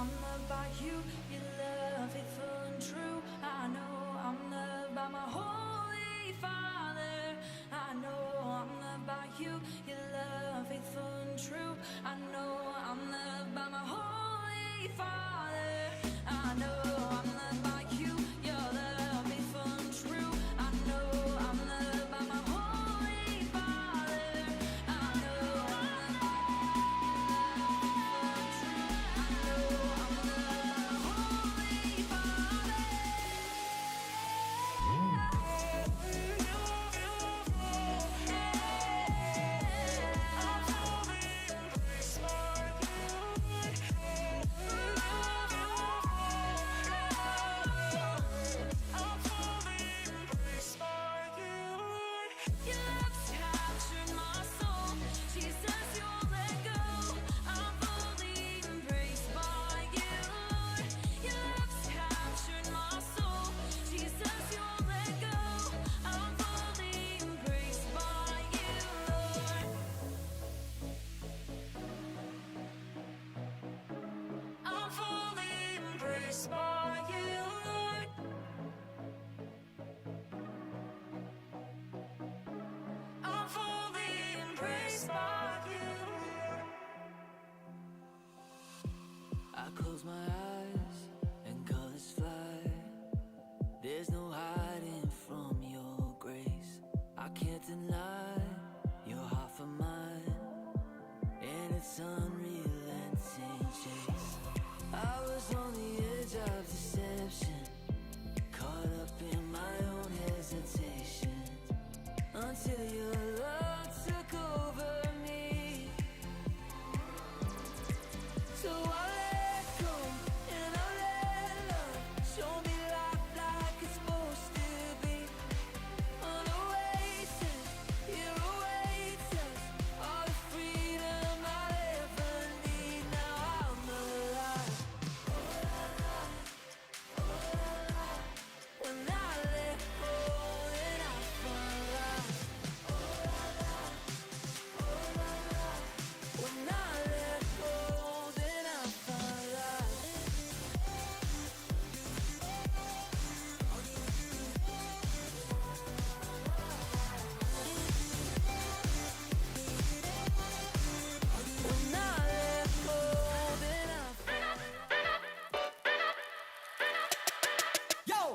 I'm loved by you, your love faithful and true. I know I'm loved by my Holy Father. I know I'm loved by you, your love faithful and true. I know I'm loved by my Holy Father. I know I'm loved by you, your love faithful and true. I know I'm loved by my Holy Father. I know I'm loved by I close my eyes and colors fly. There's no hiding from your grace. I can't deny your heart for mine, and it's unrelenting chase. I was on the edge of deception, caught up in my own hesitation, until your love took over me. So I let go and I let love show me life like it's supposed to be. On a oasis, here awaits us all the freedom I'll ever need. Now I'm alive. When I let go, then I find life. When I let go, then I find life. When I let go, then I find Yo!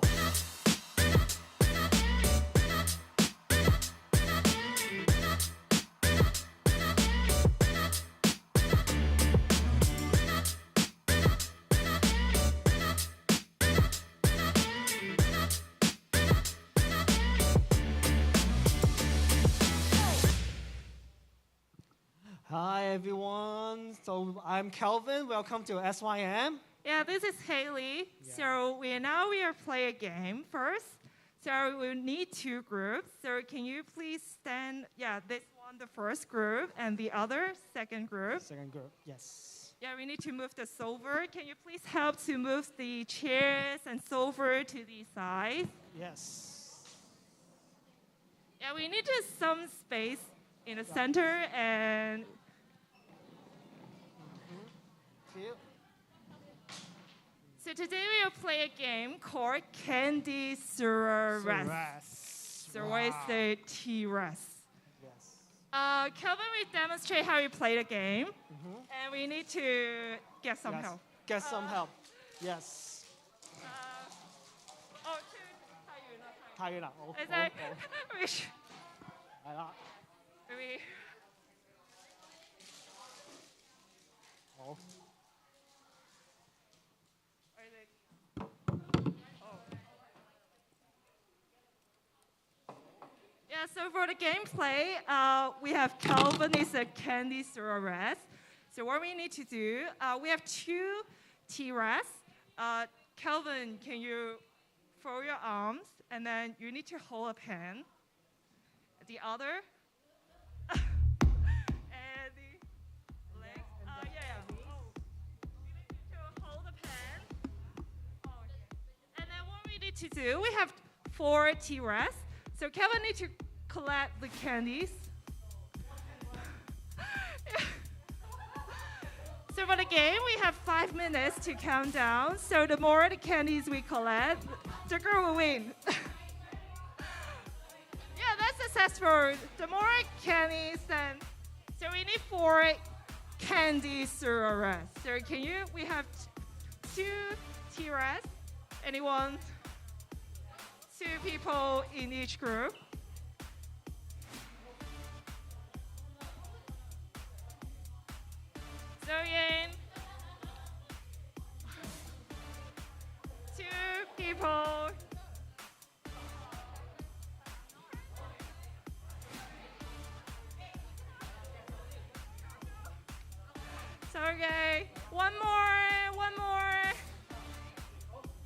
Hi everyone. So I'm Kelvin. Welcome to SYM. Yeah, this is Haley. So we are play a game first. So we need two groups. So can you please stand? Yeah, this one the first group and the other second group. Second group. Yes. Yeah, we need to move the sofa. Can you please help to move the chairs and sofa to the side? Yes. Yeah, we need just some space in the center and Feel. so today we will play a game called Candy Surarest. So what is the T-rest? Yes. Kelvin will demonstrate how you play the game, and we need to get some Yes. help. Get some help. Yes. Oh, 太遠啦，太遠。Is that which? 係啦。 Maybe. 好。 Yeah, so for the gameplay, we have Kelvin is a Candy Surarest. So what we need to do, we have two T-rests. Kelvin, can you fold your arms, and then you need to hold a pen. The other, and the legs. Yeah. Oh, you need to hold the pen. Oh, and then what we need to do, we have 4 T-rests. So Kelvin needs to collect the candies. So for the game, we have 5 minutes to count down. So the more the candies we collect, the girl will win. Yeah, that's successful. The more candies, then so we need 4 candies to arrest. So can you? We have 2 T-Rex. Anyone? 2 people in each group. So Yin. 2 people. So okay, one more.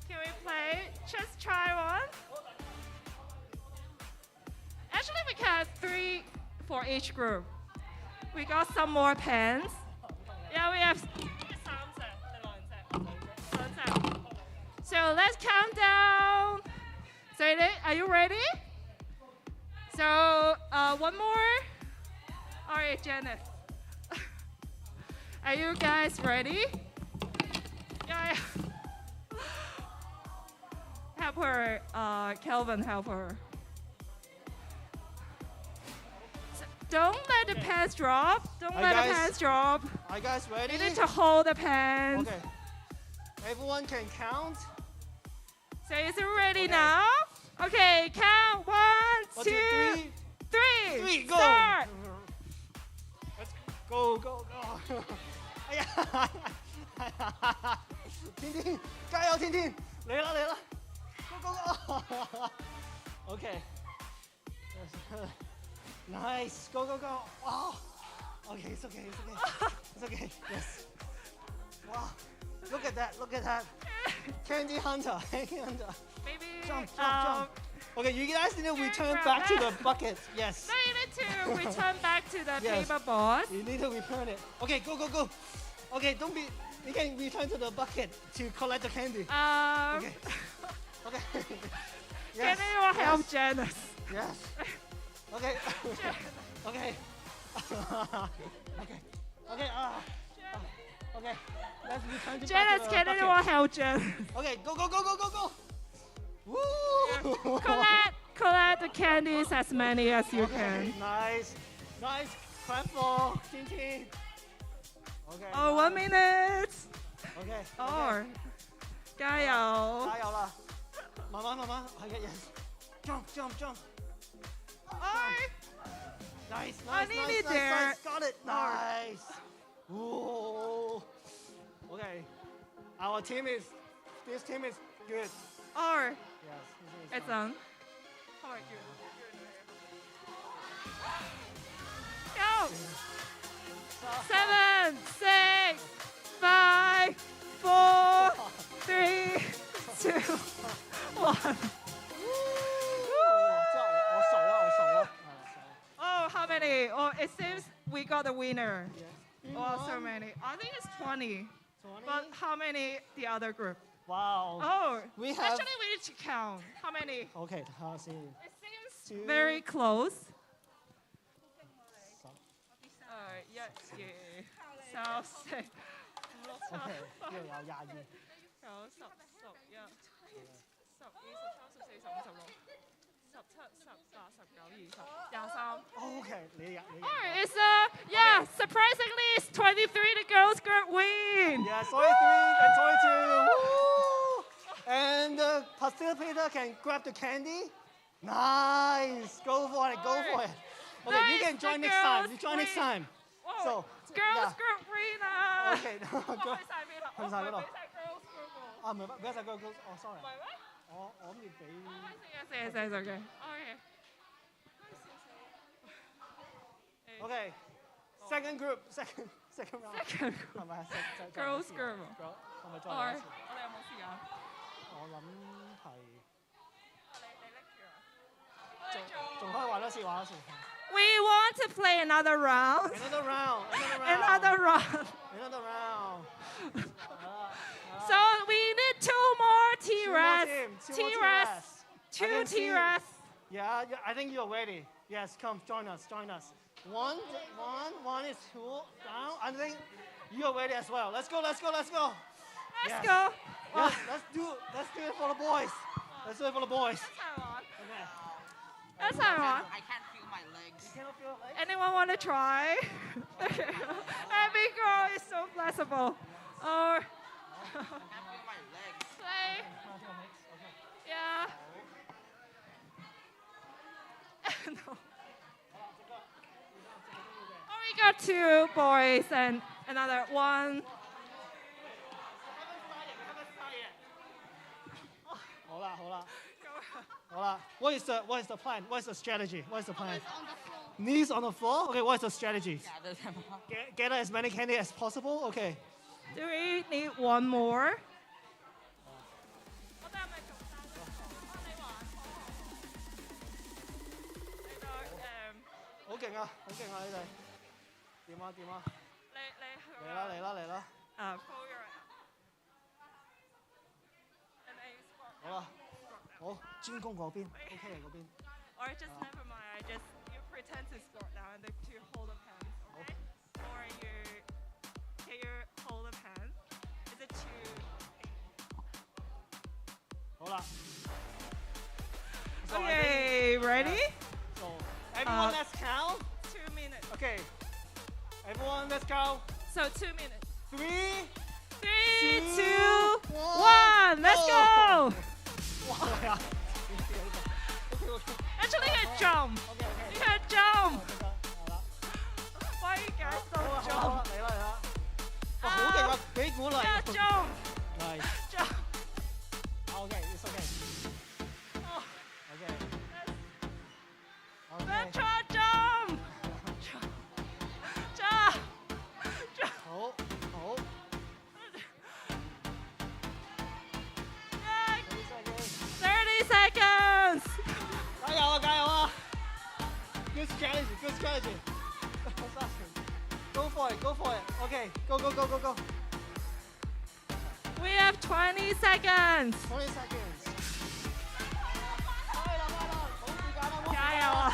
Can we play? Just try one. Actually, we can have 3 for each group. We got some more pens. Yeah, we have. So let's count down. So are you ready? So one more. All right, Janet. Are you guys ready? Yeah. Help her, Kelvin, help her. So don't let the pens drop. Don't let the pens drop. Are you guys ready? You need to hold the pen. Okay. Everyone can count. So is it ready now? Okay, count. 1, 2, 3. 3, go. Start. Let's go.哎呀，天天加油，天天嚟啦，go OK nice go wow OK it's okay yes wow look at that candy hunter Maybe. jump OK you guys need to return back to the bucket yes No, you need to return back to the Yes. paper board. you need to return it OK go OK don't be you can return to the bucket to collect the candy OK Can anyone help Janice? Yes. Okay. Okay. Okay. Let's return to Janice, back to the can bucket. anyone help Janice? Okay, go. Woo! Collect the candies as many as you can. Nice. Clap for Tintin. Okay. Oh, 1 minute. Okay. Oh, 加油！加油啦！慢慢，係嘅，yes。Jump. Nice. I need it there. Got it. Nice. Whoa. Okay. This team is good. Or Yes. it's on. Go. 7, 6, 5, 4, 3, 2, 1.我數啦。Oh, how many? Oh, it seems we got a winner. Yes. Oh, so many. I think it's 20. 20. But how many the other group? Wow. Oh, We have- actually we need to count. How many? Okay, 睇下先。 It seems Two. very close. 十。一、二、三、四、五、六、七、 OK，呢度有22。九、十、11、12、13、14、15、16、17、18、19、20、23。 OK，你。 Oh, it's surprisingly, it's 23. The girls group win. Yeah, 23 and 22. Woo! And the facilitator can grab the candy. Nice. Go for it. Okay, Nice, you can join the next time. girls You join next win. time. Whoa, So, girls yeah. group winner. OK，開晒俾啦，去晒嗰度。我唔係俾晒 girls group 喎。啊，唔係，俾一隻歌，哦，sorry，唔係咩？我諗住俾。Yes, okay. OK, second group, second round， Second 係咪 girls group 係咪再我嚟一次？哋有冇時間？我諗係你拎住啊！仲可以玩多次。 We want to play another round. Another round. Another round. So we need 2 more T-Rex. T-Rex. 2 T-Rex. Yeah, I think you're ready. Yes, come join us. One is too down. I think You're ready as well. Let's go, let's go, let's go. Let's Yes. go. Yes, let's do it for the boys. Let's do it for the boys. Okay. That's all right. I can't feel my legs. You cannot feel it, Anyone want to try? Every girl is so flexible. Or I can't feel my legs. play. Yeah. No. Oh, we got 2 boys and another 1. Hold on. What is the plan? What is the strategy? What is the plan? Knees on the floor? Okay, what is the strategy? Gather as many candy as possible? Okay. Do we need 1 more? Um, 好勁啊！你哋點啊？嚟啦！ pull your and then you squat 好啦，好，專攻嗰邊，OK 嚟嗰邊。 or just never mind. I just you pretend to squat down and to hold the pants, okay? Or can you hold the pants? Is it too? 好啦。 Okay, ready? So everyone, let's count. 2 minutes. Okay. Everyone, let's count. So 2 minutes. 3, 3, 2, 2, 1. Let's go. 哇係啊！OK， Actually, you can jump. OK， You can jump. 係啦。 Why you guys 好 don't 啦， jump? 嚟啦！哇，好勁啊！俾鼓勵。 Yeah, jump. Nice. Jump. OK，it's OK。 Oh, OK。 let's OK。 try jump. Jump. Jump. Jump. 好。 Yeah, 30 seconds. 加油啊 ！Good strategy, good strategy. Go for it. Okay, go. We have 20 seconds. 20 seconds. 快啦，冇時間啦，加油啊！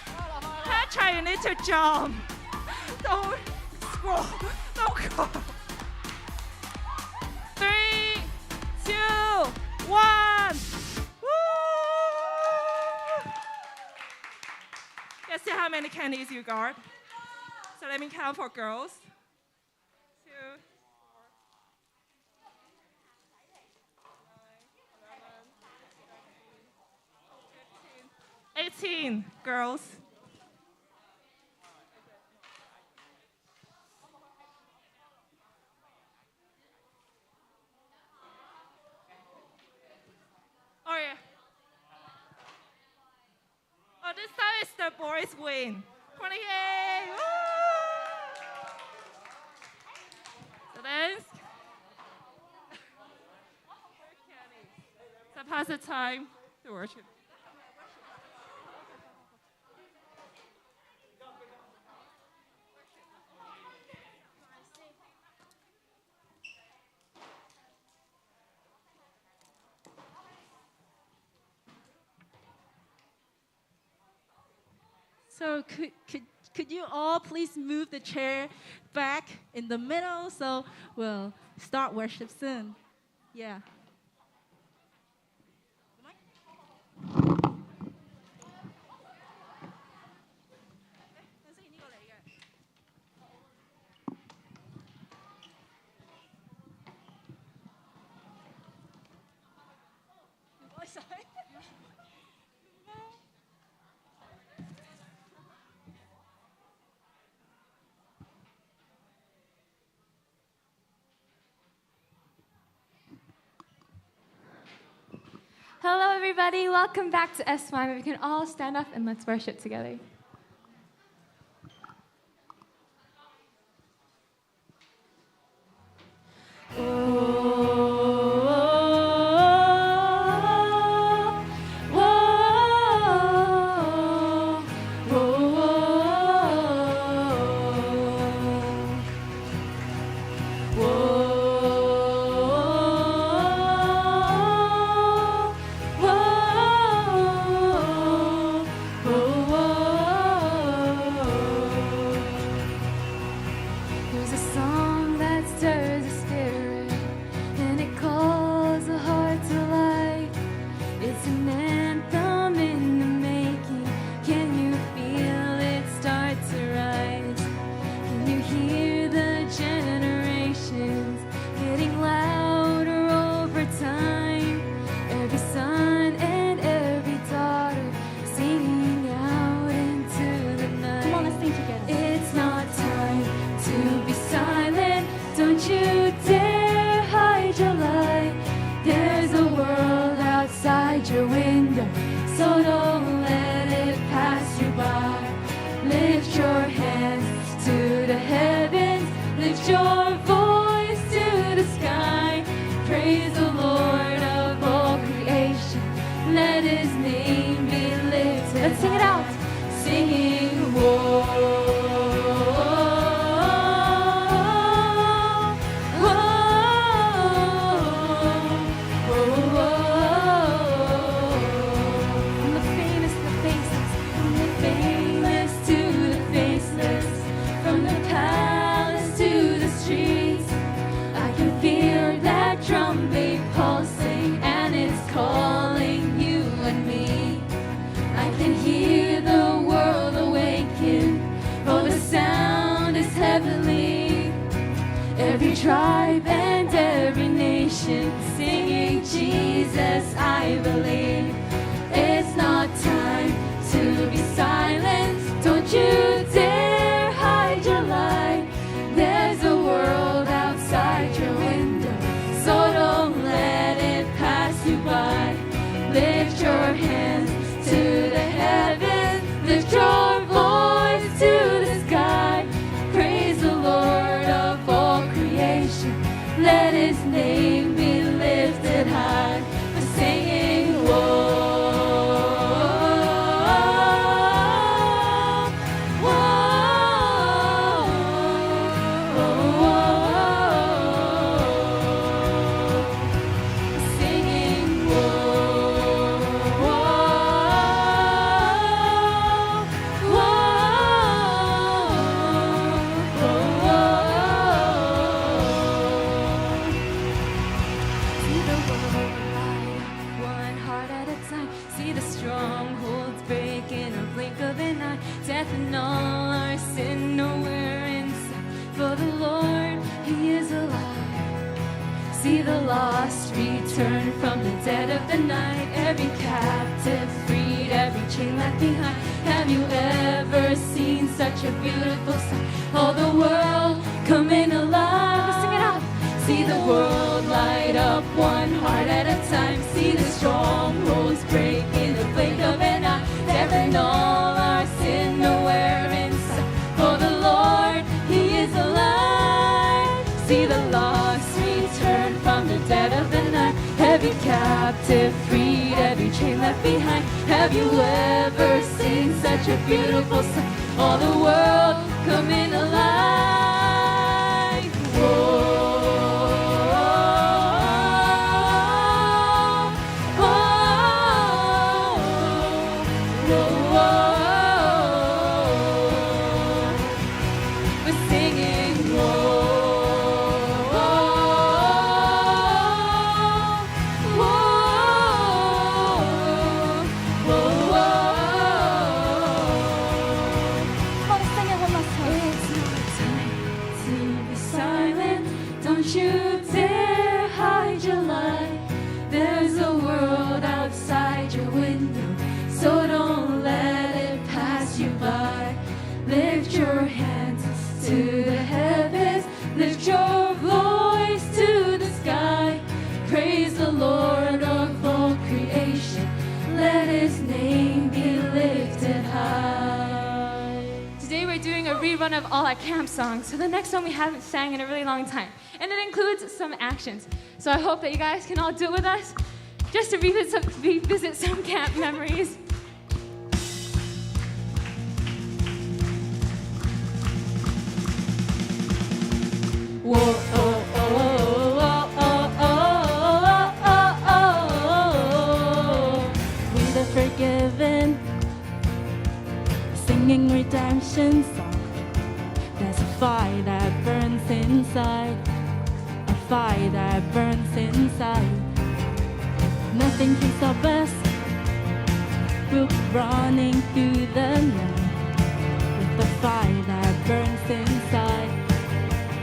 快啦！ Patrick, you need to jump. Don't scroll. Don't go. 3, 2, 1. Woo! Let's see how many candies you got. So let me count for girls. 2, 18 girls. Oh yeah. Oh, this time it's the boys win. 28. Woo! So then, so pass the time to worship. So could you all please move the chair back in the middle so we'll start worship soon? Yeah. Hello, everybody. Welcome back to S1. We can all stand up and let's worship together. Whoa. Jesus, I believe. It's not time to be silent. Don't you dare hide your light. There's a world outside your window, so don't let it pass you by. Lift your hands to the heavens, lift your voice to the sky. Praise the Lord of all creation. Let his name be lifted high. We're singing, whoa. Death and all our sin nowhere in sight. For the Lord, he is alive. See the lost return from the dead of the night. Every captive freed, every chain left behind. Have you ever seen such a beautiful sight? All the world coming alive. Let's sing it out. See the world light up, one heart at a time. See the strongholds break in the blink of an eye. Death and all our sin nowhere in sight. For the Lord, he is alive. See the lost return from the dead of the night. Every captive freed, every chain left behind. Have you ever seen such a beautiful sight? All the world coming alive. Whoa. Run of all our camp songs. So the next one we haven't sang in a really long time. And it includes some actions. So I hope that you guys can all do it with us just to revisit some camp memories. Whoa, oh, oh, oh, oh, oh, oh, oh, oh. We the forgiven, singing redemption song. There's a fire that burns inside, a fire that burns inside. Nothing can stop us. We'll be running through the night with the fire that burns inside,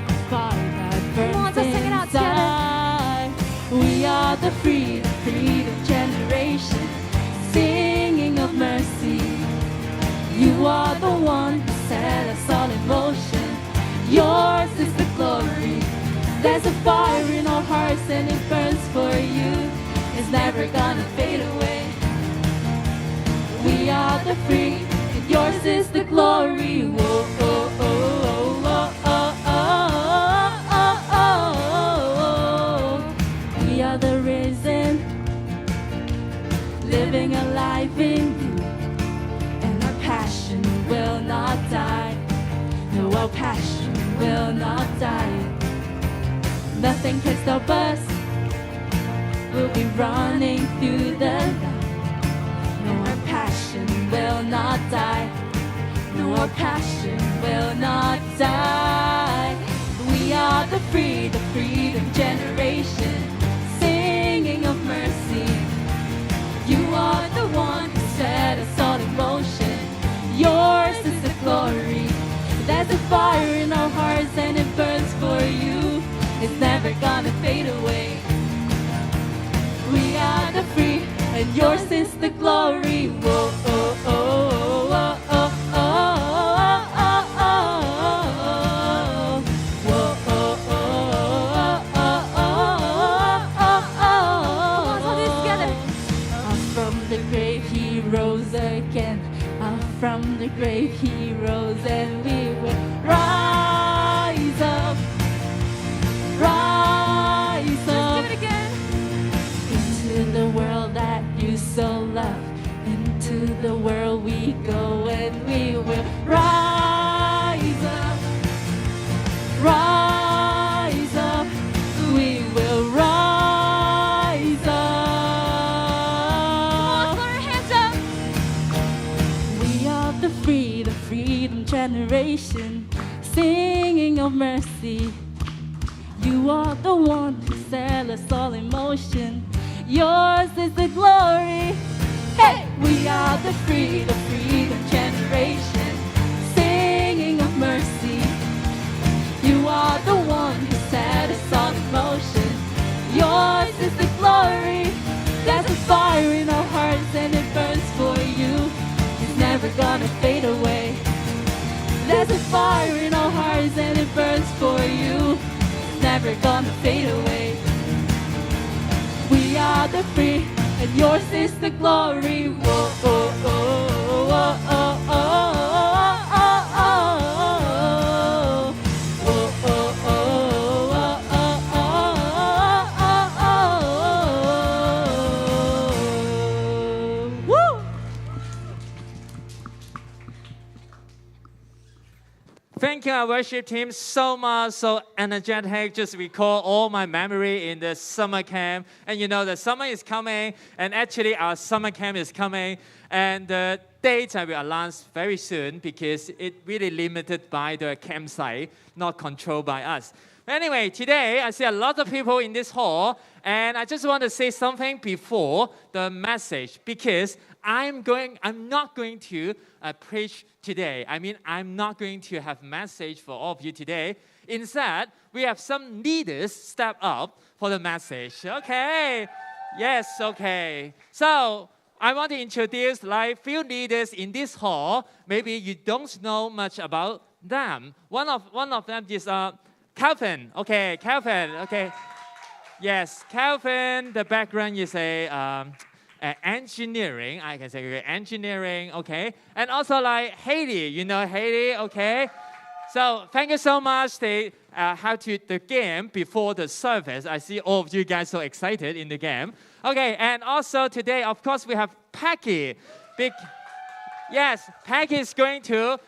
a fire that burns inside. We are the freedom generation, singing of mercy. You are the one who set us all in motion. Yours is the glory. There's a fire in our hearts and it burns for you. It's never gonna fade away. We are the free, and yours is the glory. Whoa, oh, oh, oh, oh, oh, oh, oh, oh. We are the risen, living alive in you. Passion will not die. No, our passion will not die. Nothing can stop us. We'll be running through the night. No, our passion will not die. No, our passion will not die. We are the freedom generation, singing of mercy. You are the one who set us all in motion. Yours is the glory. There's a fire in our hearts and it burns for you. It's never gonna fade away. We are and yours is the glory. Whoa, oh, oh, oh, oh, oh, oh, oh, oh. Whoa, oh, oh, oh, oh, oh, oh, Come on, let's do this together. Up from the grave he rose again. Up from the grave he rose, and we will rise up. Rise up. Do it again. Into the world that you so love. Into the world we go, and we will rise up. Rise up. We will rise up. Put your hands up. We are the freedom generation, singing of mercy. You are the one who set us all in motion. Yours is the glory. Hey, we are the freedom generation, singing of mercy. You are the one who set us all in motion. Yours is the glory. There's a fire in our hearts and it burns for you. It's never gonna fade away. There's a fire in our hearts and it burns for you. Never gonna fade away. We are the free, and yours is the glory. Whoa, oh, oh, oh, oh, oh, oh, oh, oh. Whoa, oh, oh, oh, oh, oh, oh, oh. Woo! Thank you, our worship team, so much, so energetic. Just recall all my memory in the summer camp. And you know, the summer is coming, and actually our summer camp is coming. And the dates will announce very soon because it really limited by the campsite, not controlled by us. Anyway, today I see a lot of people in this hall, and I just want to say something before the message because I'm not going to preach today. I mean, I'm not going to have message for all of you today. Instead, we have some leaders step up for the message. Okay. Yes, okay. So I want to introduce like few leaders in this hall. Maybe you don't know much about them. One of them is Calvin. Okay, Calvin. Okay. Yes, Calvin. The background is engineering. I can say engineering. Okay, and also like Haley. You know Haley. Okay. So thank you so much. They have to the game before the service. I see all of you guys so excited in the game. Okay, and also today, of course, we have Peggy. Yes, Peggy is going to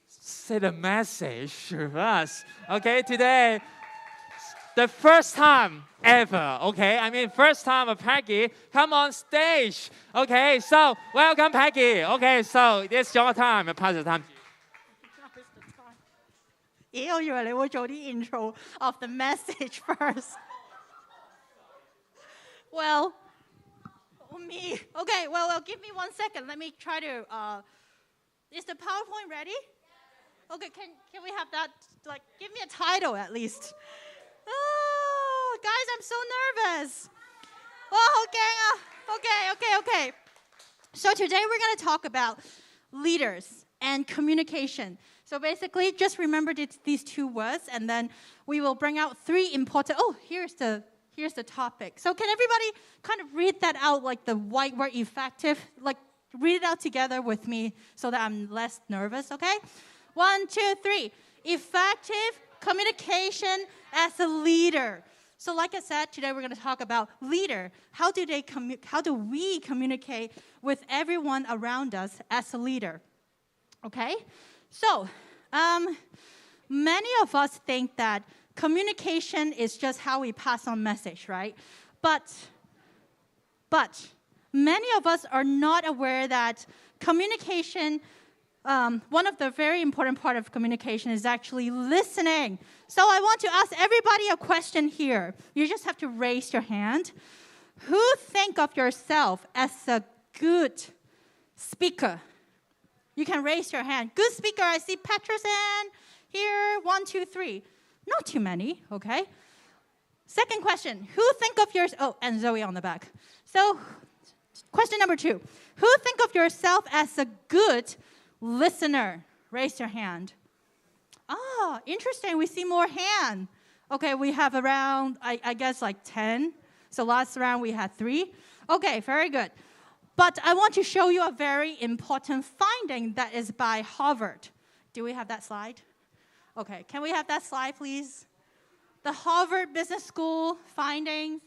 say the message to us. Okay, today, the first time ever. Okay, I mean first time of Peggy come on stage. Okay, so welcome Peggy. Okay, so it's your time. I pass the time to you. 咦，我以為你會做啲 intro of the message first. Well, me. Okay, well, give me 1 second. Let me try to. Is the PowerPoint ready? Okay, can we have that? Like, give me a title at least. Oh, guys, I'm so nervous. Oh, okay. So today we're going to talk about leaders and communication. So basically, just remember these two words, and then we will bring out three important. Oh, here's the topic. So can everybody kind of read that out, like the white word effective? Like read it out together with me, so that I'm less nervous. Okay, 1, 2, 3. Effective communication as a leader. So like I said, today we're going to talk about leader. How do we communicate with everyone around us as a leader? Okay. So, many of us think that communication is just how we pass on message, right? But many of us are not aware that communication, one of the very important part of communication is actually listening. So I want to ask everybody a question here. You just have to raise your hand. Who think of yourself as a good speaker? You can raise your hand. Good speaker. I see Petra's hand here. 1, 2, 3. Not too many, okay? Second question. Who think of yours? Oh, and Zoe on the back. So Question number 2. Who think of yourself as a good listener? Raise your hand. Ah, interesting. We see more hand. Okay, we have around, I guess, like 10. So last round we had 3. Okay, very good. But I want to show you a very important finding that is by Harvard. Do we have that slide? Okay, can we have that slide, please? The Harvard Business School findings.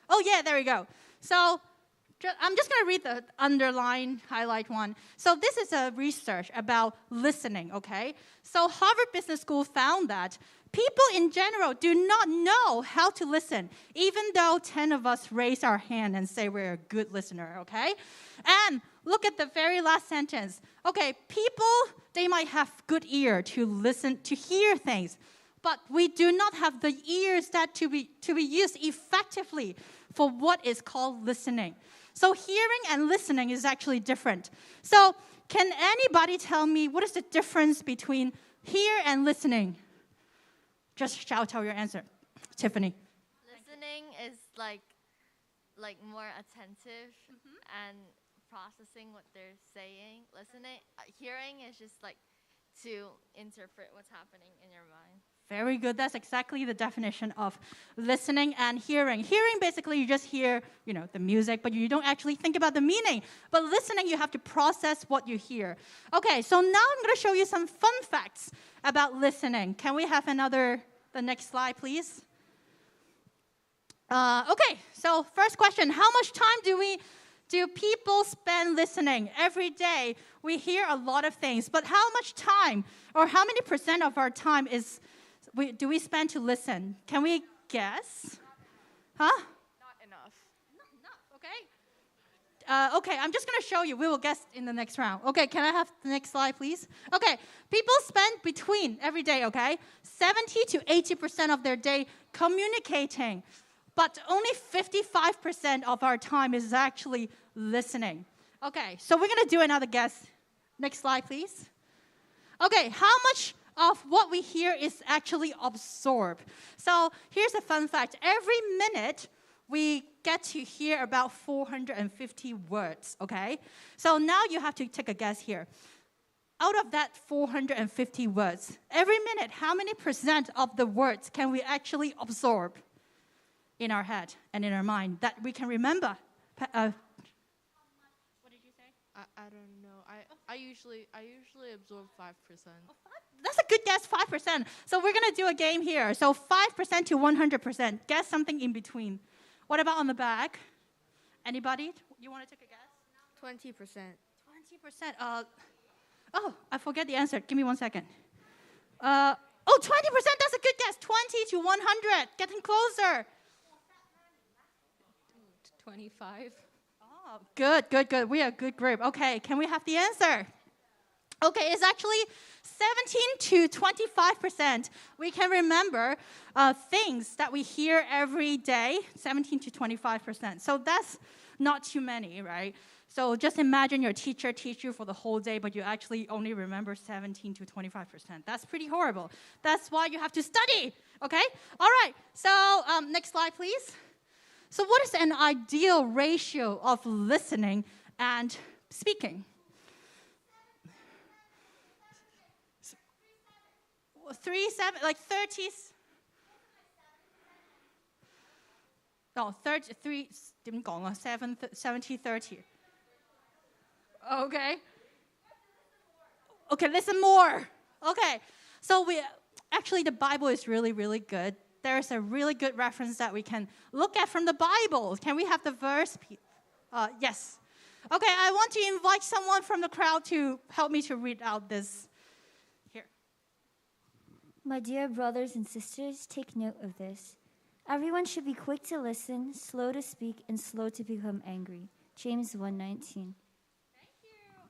Oh, yeah, there we go. So I'm just going to read the underline, highlight one. So this is a research about listening, okay? So Harvard Business School found that people in general do not know how to listen, even though 10 of us raise our hand and say we're a good listener, okay? And look at the very last sentence. Okay, people, they might have good ear to listen, to hear things, but we do not have the ears that to be used effectively for what is called listening. So hearing and listening is actually different. So can anybody tell me what is the difference between hear and listening? Just shout out your answer. Tiffany. Listening is like more attentive and processing what they're saying. Listening, hearing is just like to interpret what's happening in your mind. Very good. That's exactly the definition of listening and hearing. Hearing, basically, you just hear, the music, but you don't actually think about the meaning. But listening, you have to process what you hear. Okay, so now I'm going to show you some fun facts about listening. Can we have the next slide, please? Okay, so first question. How much time do people spend listening? Every day, we hear a lot of things. But how much time, or how many % of our time do we spend to listen? Can we guess? Huh? Not enough. Not enough, okay. Okay, I'm just going to show you. We will guess in the next round. Okay, can I have the next slide, please? Okay, people spend between every day, okay, 70 to 80% of their day communicating, but only 55% of our time is actually listening. Okay, so we're going to do another guess. Next slide, please. Okay, how much of what we hear is actually absorbed? So here's a fun fact. Every minute, we get to hear about 450 words, okay? So now you have to take a guess here. Out of that 450 words, every minute, how many % of the words can we actually absorb in our head and in our mind that we can remember? What did you say? I don't know. I usually absorb 5%. That's a good guess, 5%. So we're going to do a game here. So 5% to 100%. Guess something in between. What about on the back? Anybody? You want to take a guess? 20%. 20%. Oh, I forget the answer. Give me 1 second. 20%. That's a good guess. 20 to 100. Getting closer. 25. Oh, good. We are a good group. Okay, can we have the answer? Okay, it's actually 17 to 25%. We can remember things that we hear every day, 17 to 25%. So that's not too many, right? So just imagine your teacher teach you for the whole day, but you actually only remember 17 to 25%. That's pretty horrible. That's why you have to study, okay? All right, so next slide, please. So what is an ideal ratio of listening and speaking? 3-7, like 30. No, 33. 點講啊 70-30. Okay. Okay, listen more. Okay, so actually the Bible is really, really good. There's a really good reference that we can look at from the Bible. Can we have the verse? Yes. Okay, I want to invite someone from the crowd to help me to read out this. Here. My dear brothers and sisters, take note of this. Everyone should be quick to listen, slow to speak, and slow to become angry. James 1:19.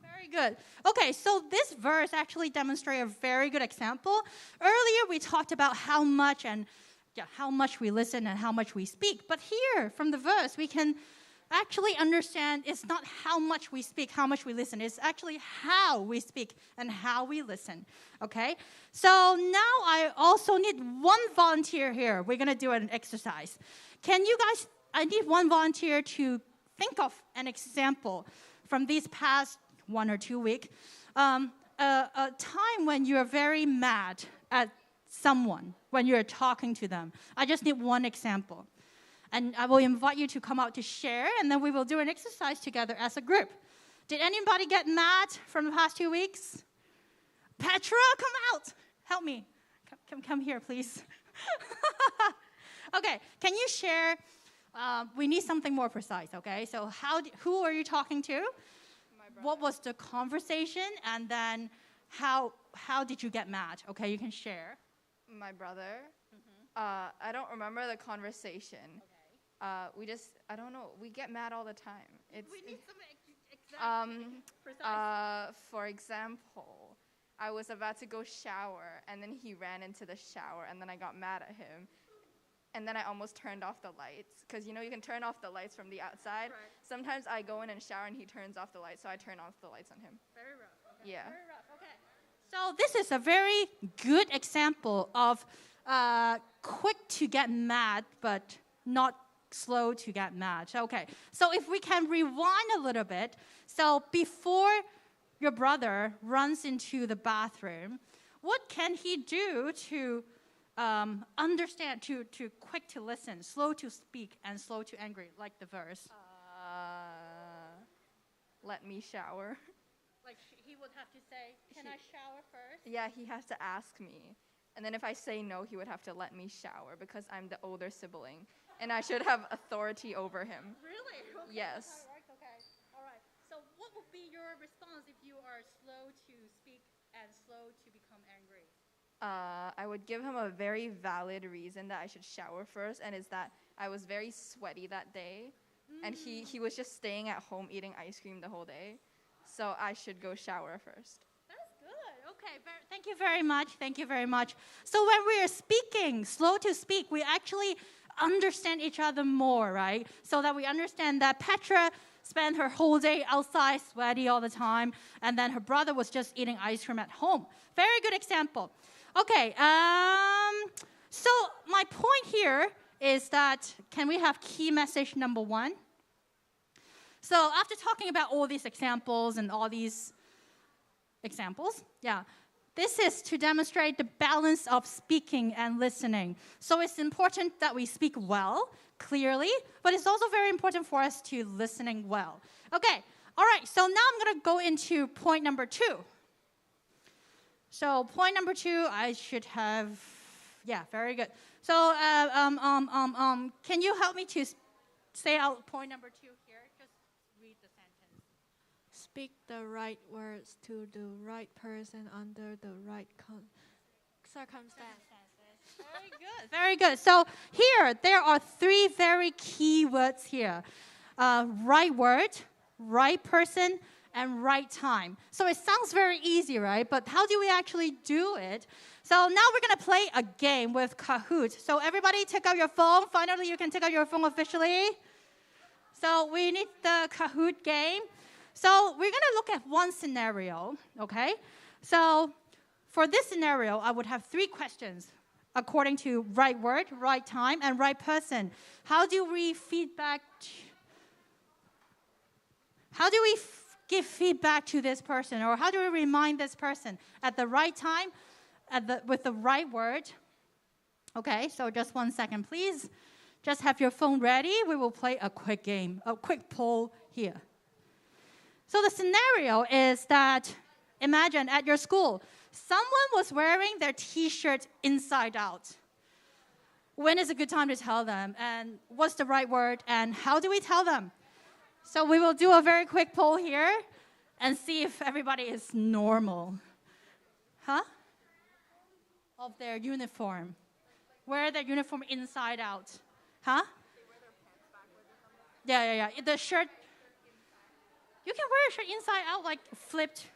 Very good. Okay, so this verse actually demonstrates a very good example. Earlier, we talked about how much we listen and how much we speak. But here, from the verse, we can actually understand it's not how much we speak, how much we listen. It's actually how we speak and how we listen. Okay? So now I also need one volunteer here. We're going to do an exercise. Can you guys I need one volunteer to think of an example from these past 1 or 2 weeks. A time when you're very mad at someone, when you're talking to them. I just need one example. And I will invite you to come out to share, and then we will do an exercise together as a group. Did anybody get mad from the past 2 weeks? Petra, come out. Help me. Come here, please. Okay, can you share? We need something more precise, okay? So who are you talking to? What was the conversation? And then how did you get mad? Okay, you can share. My brother. I don't remember the conversation. Okay. I don't know. We get mad all the time. We need some precise. For example, I was about to go shower, and then he ran into the shower, and then I got mad at him. And then I almost turned off the lights, because you can turn off the lights from the outside. Right. Sometimes I go in and shower, and he turns off the lights, so I turn off the lights on him. Very rough. Okay. Yeah. Very rough. Okay. So this is a very good example of quick to get mad, but not slow to get mad. Okay. So if we can rewind a little bit. So before your brother runs into the bathroom, what can he do to understand, to quick to listen, slow to speak, and slow to angry, like the verse? Let me shower. Like he would have to say, can I shower first? Yeah, he has to ask me. And then if I say no, he would have to let me shower because I'm the older sibling. And I should have authority over him. Really? Okay, yes. That's how it works. Okay. All right. So what would be your response if you are slow to speak and slow to become angry? I would give him a very valid reason that I should shower first, and is that I was very sweaty that day, and he was just staying at home eating ice cream the whole day, so I should go shower first. That's good. Okay. Thank you very much. Thank you very much. So when we are speaking, slow to speak, we actually understand each other more, right? So that we understand that Petra spent her whole day outside, sweaty all the time, and then her brother was just eating ice cream at home. Very good example. Okay, so my point here is that, can we have key message number 1? So after talking about all these examples and all these examples, this is to demonstrate the balance of speaking and listening. So it's important that we speak well, clearly, but it's also very important for us to listening well. Okay, all right, so now I'm going to go into point number 2. So point number 2, I should have, very good. So can you help me to say out point number 2 here? Just read the sentence. Speak the right words to the right person under the right circumstances. Very good. Very good. So here, there are 3 very key words here. Right word, right person, and right time. So it sounds very easy, right? But how do we actually do it? So now we're going to play a game with Kahoot. So everybody take out your phone. Finally, you can take out your phone officially. So we need the Kahoot game. So we're going to look at one scenario, okay? So for this scenario, I would have 3 questions according to right word, right time, and right person. How do we feedback? How do we give feedback to this person, or how do we remind this person at the right time, with the right word? Okay, so just 1 second, please. Just have your phone ready. We will play a quick game, a quick poll here. So the scenario is that, imagine at your school, someone was wearing their T-shirt inside out. When is a good time to tell them? And what's the right word? And how do we tell them? So we will do a very quick poll here and see if everybody is normal. Huh? Of their uniform. Wear their uniform inside out. Huh? Yeah. The shirt. You can wear a shirt inside out, like flipped.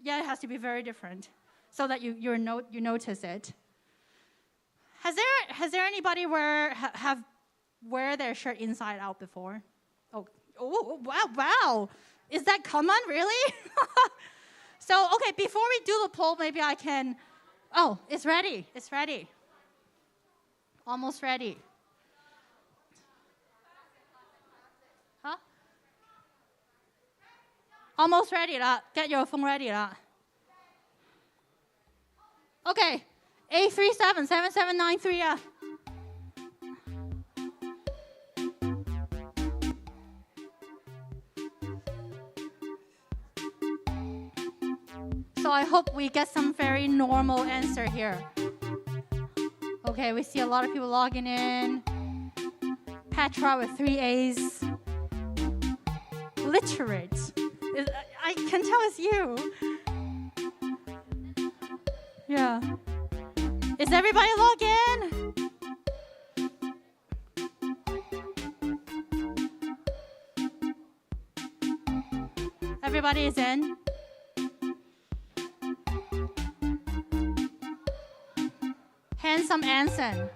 Yeah, it has to be very different so that you notice it. Has there anybody wear their shirt inside out before? Oh, wow. Is that common, really? So, okay, before we do the poll, maybe I can... Oh, it's ready. Almost ready. Huh? Almost ready 啦 Get your phone ready 啦 Okay. 837-7793 啊 So I hope we get some very normal answer here. Okay, we see a lot of people logging in. Petra with 3 A's. Literate. I can tell it's you. Yeah. Is everybody logged in? Everybody is in? Handsome Anson.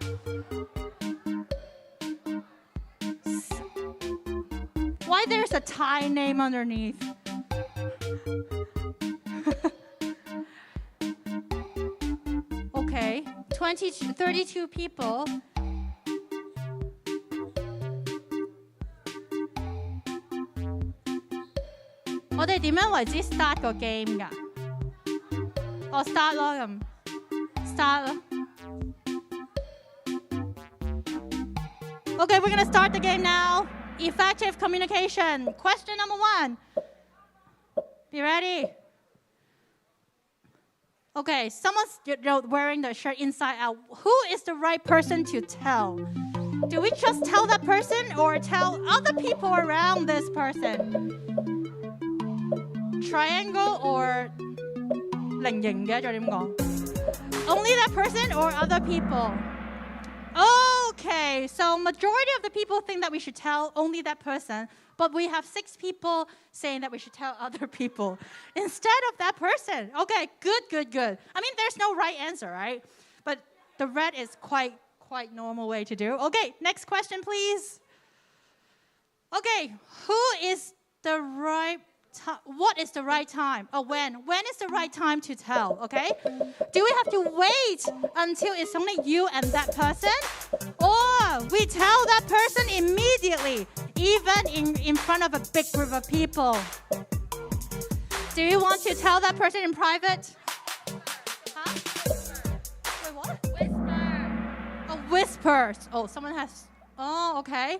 Why there's a Thai name underneath? Okay, 32 people. What 哋點樣為之 start 個 game 㗎？我 start 咯咁 ，start 咯。Okay, we're gonna start the game now. Effective communication. Question number 1. Be ready? Okay, someone's wearing the shirt inside out. Who is the right person to tell? Do we just tell that person or tell other people around this person? Triangle or 菱形嘅再點講 Only that person or other people? Okay, so majority of the people think that we should tell only that person, but we have 6 people saying that we should tell other people instead of that person. Okay, good. I mean, there's no right answer, right? But the red is quite normal way to do. Okay, next question, please. Okay, who is the right what is the right time? Or when? When is the right time to tell, okay? Do we have to wait until it's only you and that person? Or we tell that person immediately, even in front of a big group of people? Do you want to tell that person in private? Huh? Wait, what? Whisper. A whisper. Oh, someone has... Oh, okay.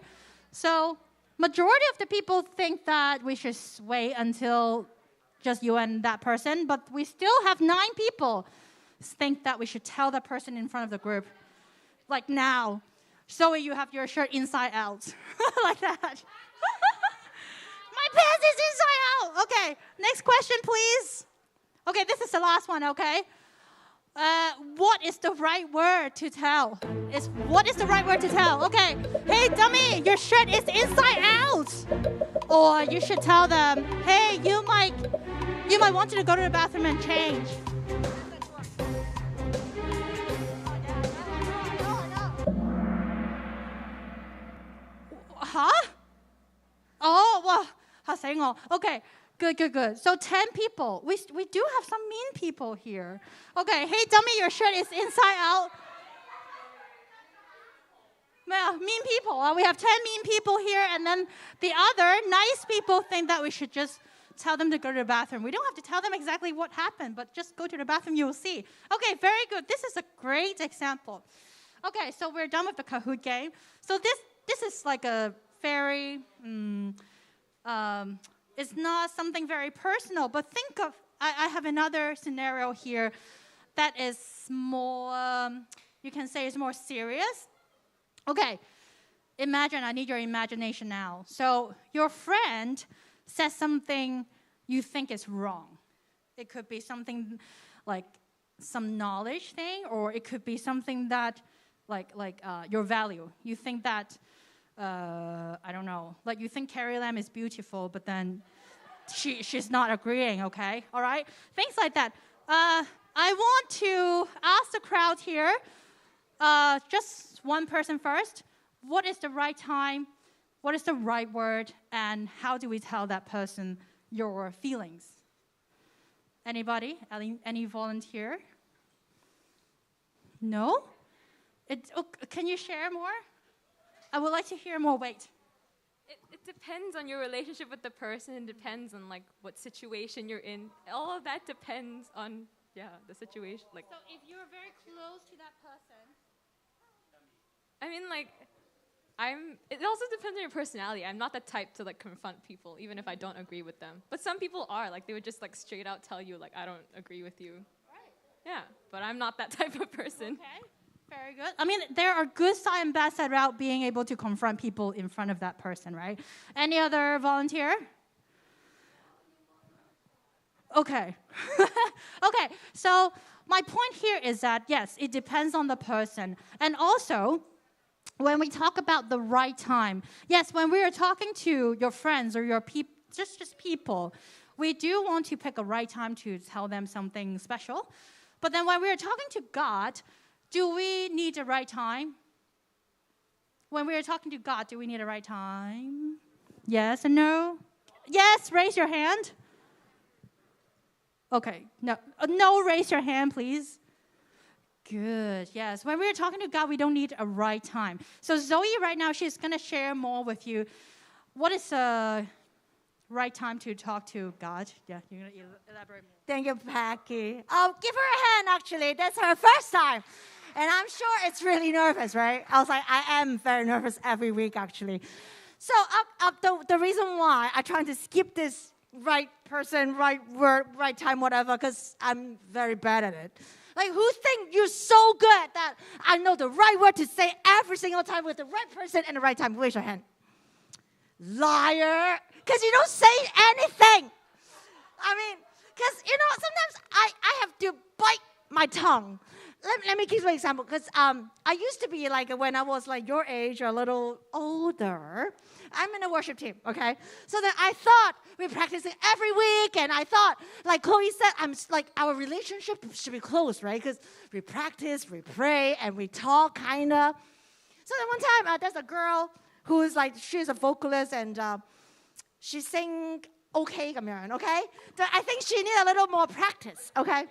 So... Majority of the people think that we should wait until just you and that person, but we still have 9 people think that we should tell that person in front of the group. Like now. So you have your shirt inside out. Like that. My pants is inside out. Okay, next question, please. Okay, this is the last one, okay? What is the right word to tell? What is the right word to tell? Okay. Hey, dummy, your shirt is inside out. Or you should tell them, hey, you might want to go to the bathroom and change. Huh? Oh, wow. 嚇死我. Okay. Good. So 10 people. We do have some mean people here. Okay, hey dummy, your shirt is inside out. Mean people. We have 10 mean people here, and then the other nice people think that we should just tell them to go to the bathroom. We don't have to tell them exactly what happened, but just go to the bathroom, you will see. Okay, very good. This is a great example. Okay, so we're done with the Kahoot game. So this is like a very... it's not something very personal, but think of, I have another scenario here that is more, you can say is more serious. Okay, imagine, I need your imagination now. So your friend says something you think is wrong. It could be something like some knowledge thing, or it could be something that, like your value. You think that, I don't know, like you think Carrie Lam is beautiful, but then she's not agreeing, okay? All right? Things like that. I want to ask the crowd here, just one person first, what is the right time, what is the right word, and how do we tell that person your feelings? Anybody? Any volunteer? No? Can you share more? I would like to hear more. Wait. It depends on your relationship with the person. It depends on like what situation you're in. All of that depends on the situation. Like, so if you're very close to that person, I mean, like, it also depends on your personality. I'm not the type to like confront people, even if I don't agree with them. But some people are, like, they would just like straight out tell you, like, I don't agree with you. Right. Yeah, but I'm not that type of person. Okay, very good. I mean, there are good side and bad side about being able to confront people in front of that person, right? Any other volunteer? Okay. Okay, so my point here is that, yes, it depends on the person. And also, when we talk about the right time, yes, when we are talking to your friends or your just people, we do want to pick a right time to tell them something special. But then when we are talking to God, do we need a right time? When we are talking to God, do we need a right time? Yes and no? Yes, raise your hand. Okay, no, raise your hand, please. Good, yes. When we're talking to God, we don't need a right time. So Zoe right now, she's going to share more with you. What is the right time to talk to God? Yeah, you're going to elaborate more. Thank you, Packy. I'll give her a hand, actually. That's her first time. And I'm sure it's really nervous, right? I was like, I am very nervous every week, actually. So the reason why I'm trying to skip this right person, right word, right time, whatever, because I'm very bad at it. Like, who think you're so good that I know the right word to say every single time with the right person and the right time? Raise your hand. Liar. Because you don't say anything. I mean, because, sometimes I have to bite my tongue. Let me give you an example. Because I used to be like, when I was like your age or a little older, I'm in a worship team, okay? So then I thought we practice it every week, and I thought, like Chloe said, our relationship should be close, right? Because we practice, we pray, and we talk, kind of. So then one time, there's a girl who is like, she's a vocalist, and she sing okay, okay? So I think she need a little more practice, okay?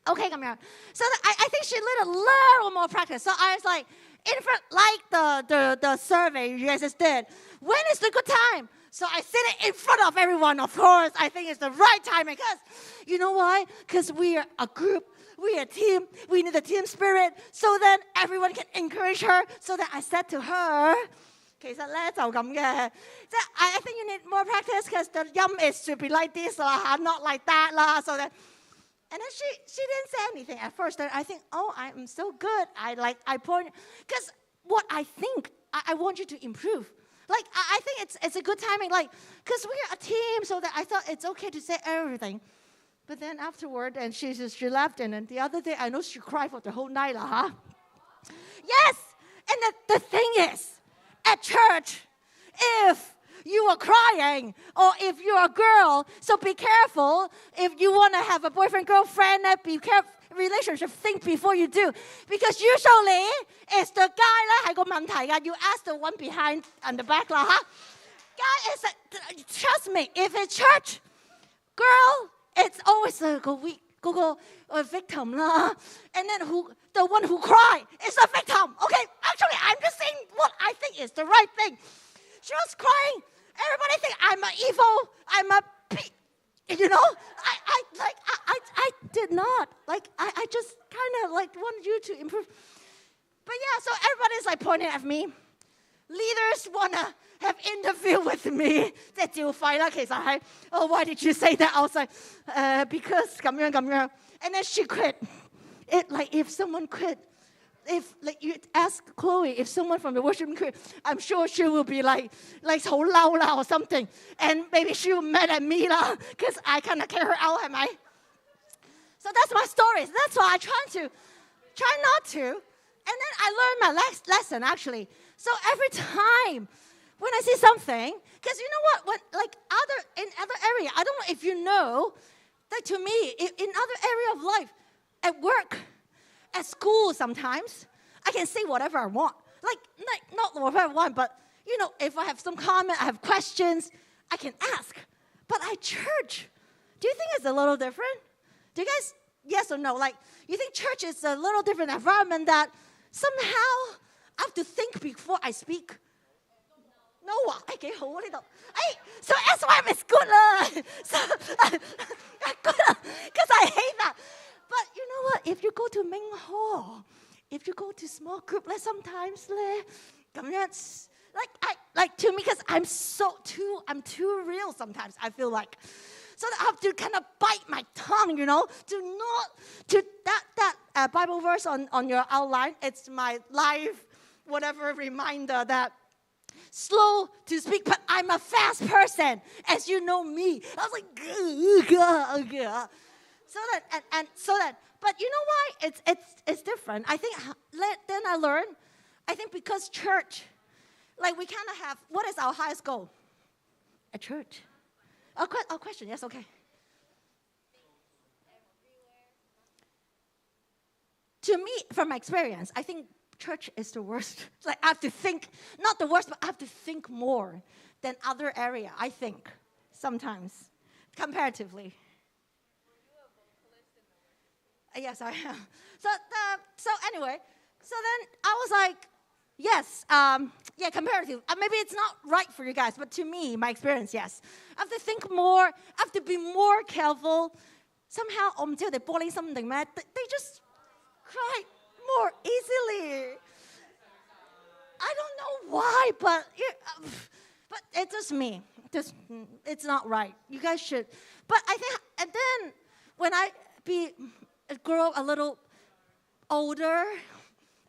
Okay, come here. So I think she need a little more practice. So I was like, in front, like the survey you guys just did, when is the good time? So I sit it in front of everyone, of course. I think it's the right time because, you know why? Because we are a group, we are a team, we need a team spirit, so then everyone can encourage her. So that I said to her, 其實咧就咁嘅，即係 I think you need more practice because the 音 is should be like this not like that lah. So that, and then she didn't say anything at first. Then I think, oh, I'm so good. I point because what I think I want you to improve. Like I think it's a good timing. Like because we're a team, so that I thought it's okay to say everything. But then afterward, and she left, and then the other day I know she cried for the whole night lah, huh? Yes, and the thing is, at church, if you are crying or if you're a girl, so be careful. If you want to have a boyfriend, girlfriend, be careful. Relationship, think before you do. Because usually, it's the guy 咧係個問題㗎. You ask the one behind and the back 啦, huh? Guy is, trust me, if it's church, girl, it's always個victim 啦. And then the one who cry is the victim. Okay, actually, I'm just saying what I think is the right thing. She was crying. Everybody think I'm evil. I'm a you know. I did not. Like I just kind of like want you to improve. But yeah, so everybody's like pointing at me. Leaders wanna have interview with me. 即係照肺啦，其實係。Oh, why did you say that? I was like, because 咁樣。And then she quit. If someone quit, if like you ask Chloe, if someone from the worship quit, I'm sure she will be like 好嬲啦 or something, and maybe she will mad at me lah, because I kind of carry her out, am I? So that's my story. That's why I try not to, and then I learned my lesson actually. So every time when I see something, because you know what, in other area, I don't know if you know, that to me in other area of life, at work, at school sometimes, I can say whatever I want. Like not whatever I want, but, you know, if I have some comment, I have questions, I can ask. But at church, do you think it's a little different? Do you guys, yes or no? Like, you think church is a little different environment that somehow I have to think before I speak. No 啊，幾好啊呢度。So SYM is good 啦。So good 啦，because I hate that. But you know what? If you go to main hall, if you go to small group, sometimes 咧咁樣like to me, because I'm too real sometimes. I feel like. So I have to kind of bite my tongue, to that Bible verse on your outline. It's my life, whatever reminder that slow to speak, but I'm a fast person, as you know me. I was like, but you know why? It's different. I think then I learned. I think because church, like we kind of have, what is our highest goal? A church. A question, yes, okay. To me, from my experience, I think church is the worst. Like I have to think, not the worst, but I have to think more than other area, I think, sometimes, comparatively. Yes, I am. So anyway, so then I was like, yes, comparative. Maybe it's not right for you guys, but to me, my experience, yes. I have to think more. I have to be more careful. Somehow, they just cry more easily. I don't know why, but it's just me. It's not right. You guys should. But I think, and then when I grow a little older,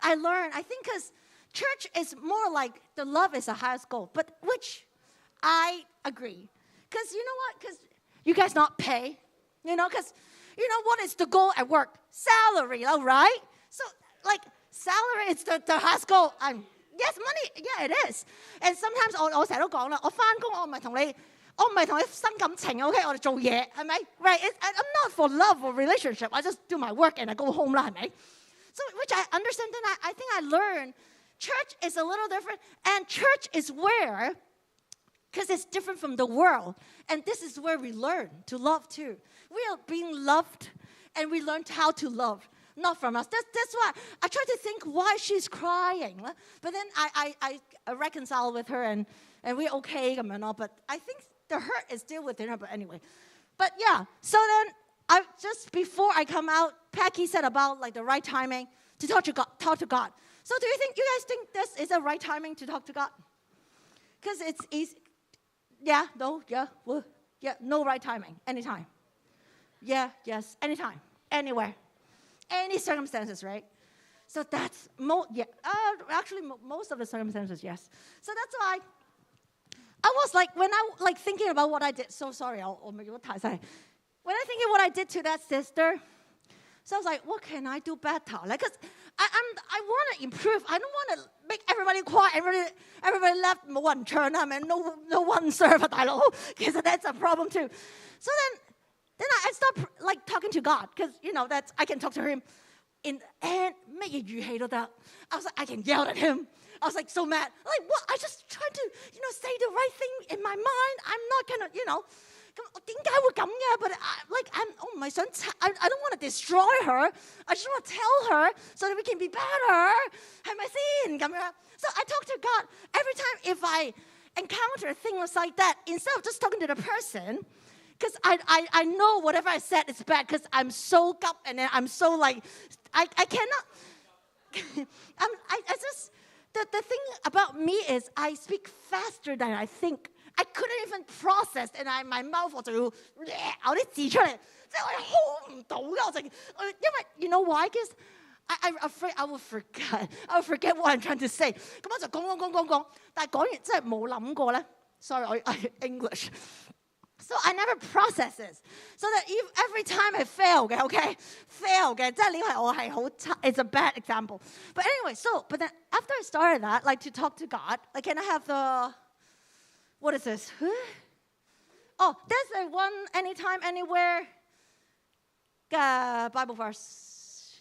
I learned. I think because church is more like the love is the highest goal, but which I agree. Because you know what? Because you guys not pay, because what is the goal at work? Salary, right? So like salary is the highest goal. Yes, money, yeah, it is. And sometimes 我成日都講啦，我返工我唔係同你生感情 ，OK， 我哋做嘢係咪 ？Right? I'm not for love or relationship. I just do my work and I go home 啦，係咪？ So which I understand, and I think I learned church is a little different, and church is where, because it's different from the world, and this is where we learn to love too. We are being loved, and we learned how to love, not from us. That's why I try to think why she's crying, but then I reconcile with her, and we're okay, but I think the hurt is still within her. But anyway, but yeah. So then just before I come out, Packy said about like the right timing to talk to God. So do you guys think this is the right timing to talk to God? Because it's easy. Yeah, no, yeah, well, yeah, no right timing. Anytime. Yeah, yes, anytime, anywhere, any circumstances, right? So that's actually most of the circumstances, yes. So that's why I was like, when I like thinking about what I did. So sorry, when I thinking what I did to that sister, so I was like, what can I do better? Like, cause I want to improve. I don't want to make everybody quiet. Everybody left. 冇人唱啦，係咪？No one serve 啊，大佬。其實 that's a problem too. So then I stopped like talking to God, because that's I can talk to him in and 乜嘢語氣都得. I was like, I can yell at him. I was like so mad. Like what? I just tried to say the right thing in my mind. I'm not gonna 咁點解會咁嘅？ But我唔係想I don't want to destroy her. I just want to tell her so that we can be better. 係咪先咁樣? So I talk to God every time if I encounter things like that, instead of just talking to the person, because I know whatever I said is bad because I'm so up and then I'm so like I cannot. I just the thing about me is I speak faster than I think. I couldn't even process, and my mouth 我就要咬啲字出嚟，即係我 hold 唔到嘅，因為 you know why? Because I'm afraid I will forget what I'm trying to say。咁我就講，但係講完真係冇諗過咧。Sorry, I English. So I never process it. So that every time I fail 嘅 ，OK， fail 嘅，即係呢個係我係好差 ，it's a bad example. But anyway, but then after I started that, like to talk to God, like can I have the what is this? Oh, there's a one anytime, anywhere Bible verse.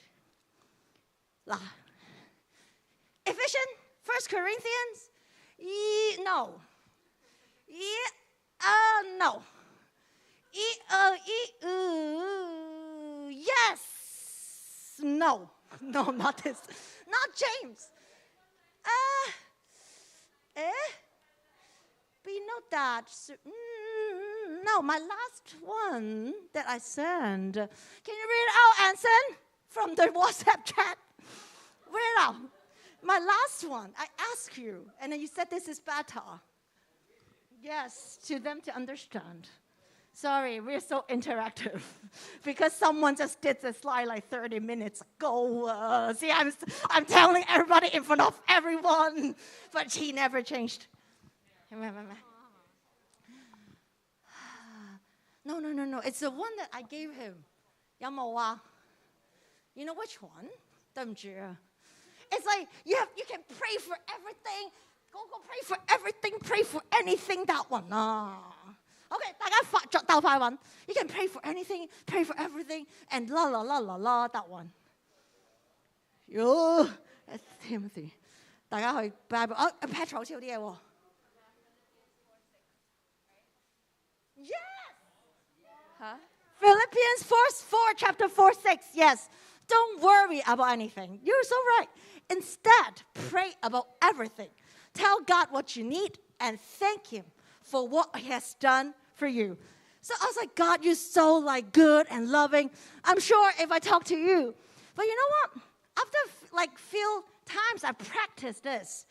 Ephesians, 1 Corinthians. No. No. Yes. No. No, not this. Not James. Be not that. No, my last one that I sent. Can you read it out, Anson? From the WhatsApp chat. Read it out. My last one. I asked you, and then you said this is better. Yes, to them to understand. Sorry, we're so interactive because someone just did the slide like 30 minutes ago. See, I'm telling everybody in front of everyone, but he never changed. No. It's the one that I gave him. 有冇啊? You know which one? 對唔住啊. It's like you can pray for everything. Go pray for everything. Pray for anything. That one. Okay, 大家鬥快揾. You can pray for anything, pray for everything, and la la la la la. That one. Yo, that's Timothy. 大家去 Bible. Petra 好似有啲嘢喎. Yes. Huh? Philippians 4, chapter 4:6. Yes. Don't worry about anything. You're so right. Instead, pray about everything. Tell God what you need and thank Him for what He has done for you. So I was like, God, you're so like good and loving. I'm sure if I talk to you. But you know what? After like few times I practice this,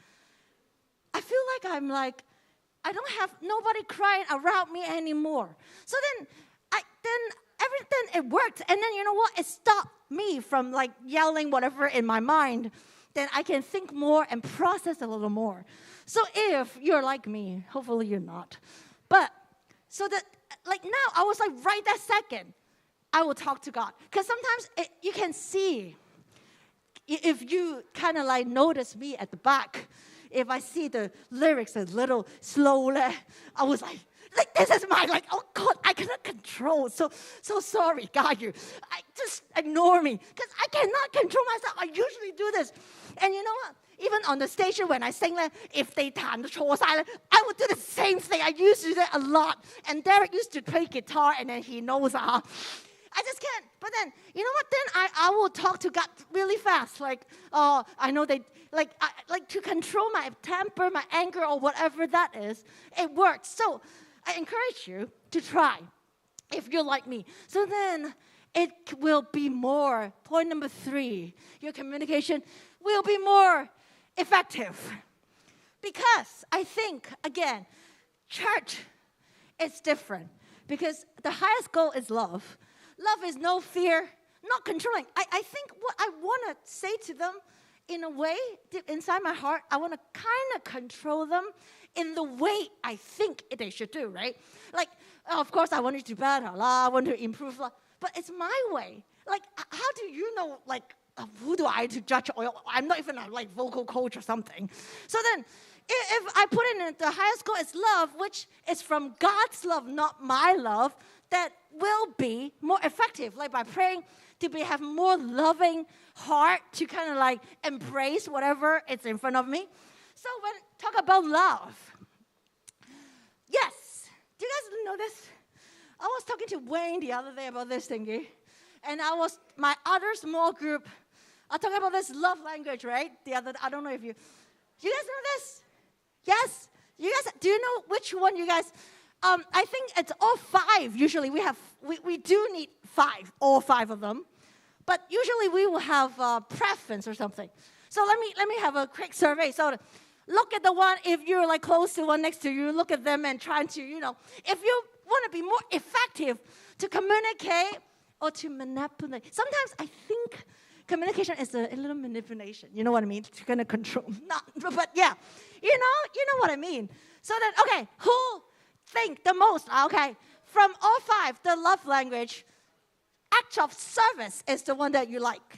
I feel like I'm like, I don't have nobody crying around me anymore. So then everything it worked. And then you know what? It stopped me from like yelling whatever in my mind. Then I can think more and process a little more. So if you're like me, hopefully you're not. But so that like now I was like right that second, I will talk to God. Because sometimes you can see if you kind of like notice me at the back, if I see the lyrics a little slowly, I was like this is my like, oh God, I cannot control. So sorry, God, I just ignore me because I cannot control myself. I usually do this, and you know what? Even on the station when I sing, if they 彈到錯晒, I would do the same thing. I used to do that a lot. And Derek used to play guitar, and then he knows. I just can't. But then, you know what? Then I will talk to God really fast. Like, oh, I know they like to control my temper, my anger, or whatever that is. It works. So I encourage you to try if you're like me. So then it will be more. Point number 3, your communication will be more effective. Because I think, again, church is different. Because the highest goal is love. Love is no fear, not controlling. I think what I want to say to them, in a way, deep inside my heart, I want to kind of control them in the way I think they should do, right? Like, of course, I want you to do better, I want to improve, but it's my way. Like, how do you know, like, who do I to judge? I'm not even a like vocal coach or something. So then, if I put in the highest goal is love, which is from God's love, not my love, that will be more effective. Like by praying to have more loving heart to kind of like embrace whatever is in front of me. So when talk about love, yes. Do you guys know this? I was talking to Wayne the other day about this thingy, and my other small group. I talking about this love language, right? I don't know if you guys know this? Yes? You guys, do you know which one you guys, I think it's all 5. Usually we do need 5, all 5 of them. But usually we will have a preference or something. So let me have a quick survey. So look at the one, if you're like close to one next to you, look at them and try to, if you want to be more effective to communicate or to manipulate. Sometimes I think communication is a little manipulation. You know what I mean? To kind of control. But yeah, you know what I mean. So then, okay, who think the most? Okay, from all 5, the love language, act of service is the one that you like.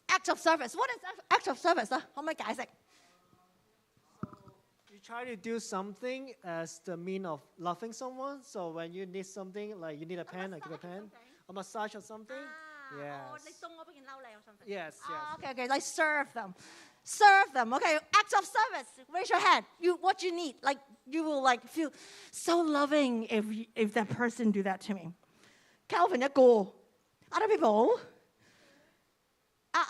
Act of service. What is act of service? How am I解釋? You try to do something as the mean of loving someone. So when you need something, like you need a pen, I give a pen. A massage or something. Yes. Yes. Okay. Like serve them. Serve them. Okay. Act of service. Raise your hand. What you need. Like you will like feel so loving if that person do that to me. Calvin, 一個. Other people.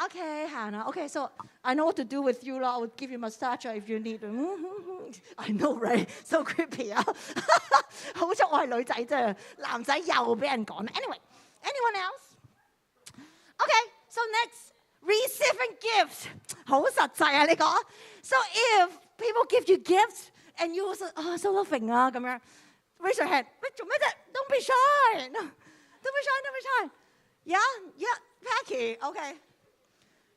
Okay, Hannah. Okay, so I know what to do with you. I will give you massage if you need. I know, right? So creepy 啊！好彩我係女仔啫，男仔又俾人講。Anyway, anyone else? Okay, so next, receiving gifts. 好實際啊！呢個。So if people give you gifts and you also so loving 啊咁樣 ，raise your hand. 喂，做咩啫 ？Don't be shy. Don't be shy. Don't be shy. Yeah, Packy. Okay.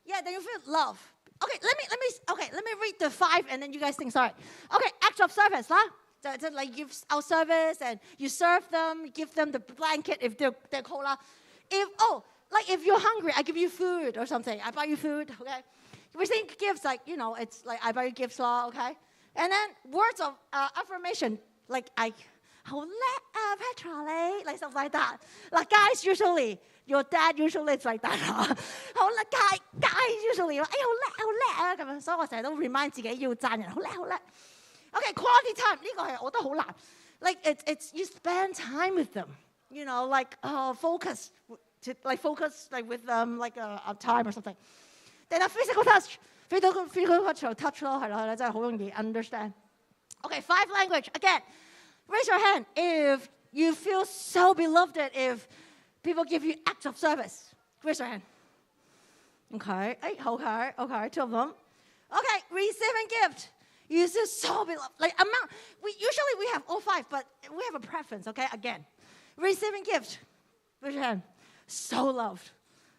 Yeah, then you feel love. Okay, let me read the 5 and then you guys think, sorry. Okay, acts of service, lah. So like give out service and you serve them, give them the blanket if they're cold, lah. Like if you're hungry, I give you food or something. I buy you food, okay? We think gifts like, it's like I buy you gifts, lah, okay? And then words of affirmation, like好叻啊 Petra 你 like stuff like that. Like guys usually, your dad usually it's like that 好叻 guys usually 哎好叻啊咁樣，所以我成日都 remind 自己要讚人好叻好叻。Okay, quality time 呢個係我覺得好難。Like it's you spend time with them, like focus like with them like a time or something. Then a physical touch, physical touch 咯，係啦，真係好容易 understand. Okay, 5 language again. Raise your hand if you feel so beloved if people give you acts of service. Raise your hand. Okay, 2 of them. Okay, receiving gift. You feel so beloved. Like usually we have all 5, but we have a preference. Okay, again, receiving gift. Raise your hand. So loved.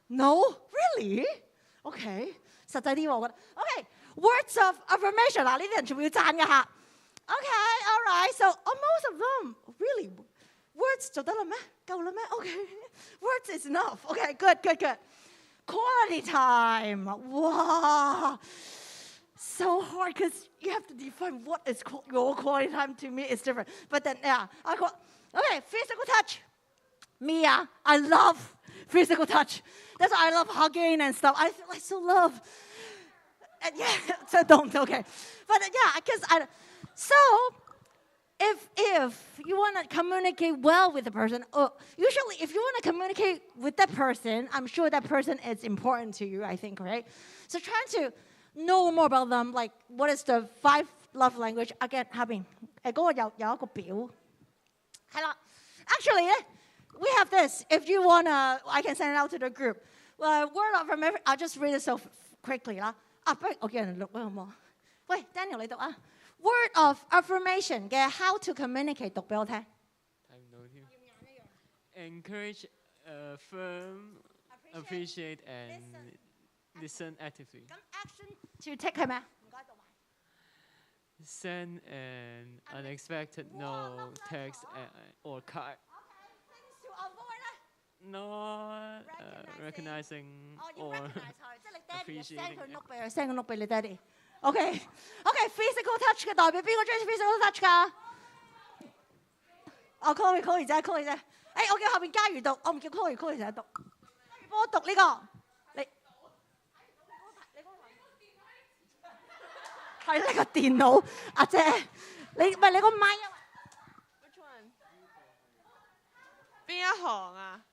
No, really? Okay. 實際啲我覺得。Okay, words of affirmation 嗱，呢啲人全部要讚嘅嚇。Okay, all right. So most of them, really, words 做得啦咩？夠啦咩？ Okay, words is enough. Okay, good. Quality time. Wow, so hard because you have to define what is your quality time. To me, it's different. But then, yeah, okay, physical touch. Me, I love physical touch. That's why I love hugging and stuff. I feel like so love. And yeah, so don't, okay. But yeah, because so if you want to communicate well with the person, usually if you want to communicate with that person, I'm sure that person is important to you, I think, right? So trying to know more about them, like what is the 5 love language? Again, 下邊嗰個有一個表，係啦。Actually 咧。We have this. If you wanna, I can send it out to the group. Word of affirmation. I'll just read it so quickly 啦。不如我叫人錄啦，好唔好？喂 ，Daniel 你讀啊。Word of affirmation 嘅 how to communicate 讀俾我聽。睇唔到添。Encourage, affirm, appreciate and listen actively. 咁 action to take 係咩啊？唔該讀埋。Send an unexpected note, text, or card. Not recognizing or appreciating. send 個 note 俾你爹哋。Okay, physical touch 嘅代表邊個中意 physical touch 㗎？我 Chloe 啫。誒，我叫後邊嘉瑜讀，我唔叫 Chloe 成日讀。幫我讀呢個，你係呢個電腦，阿姐，你唔係你個咪啊？ Which one？ 邊一行啊？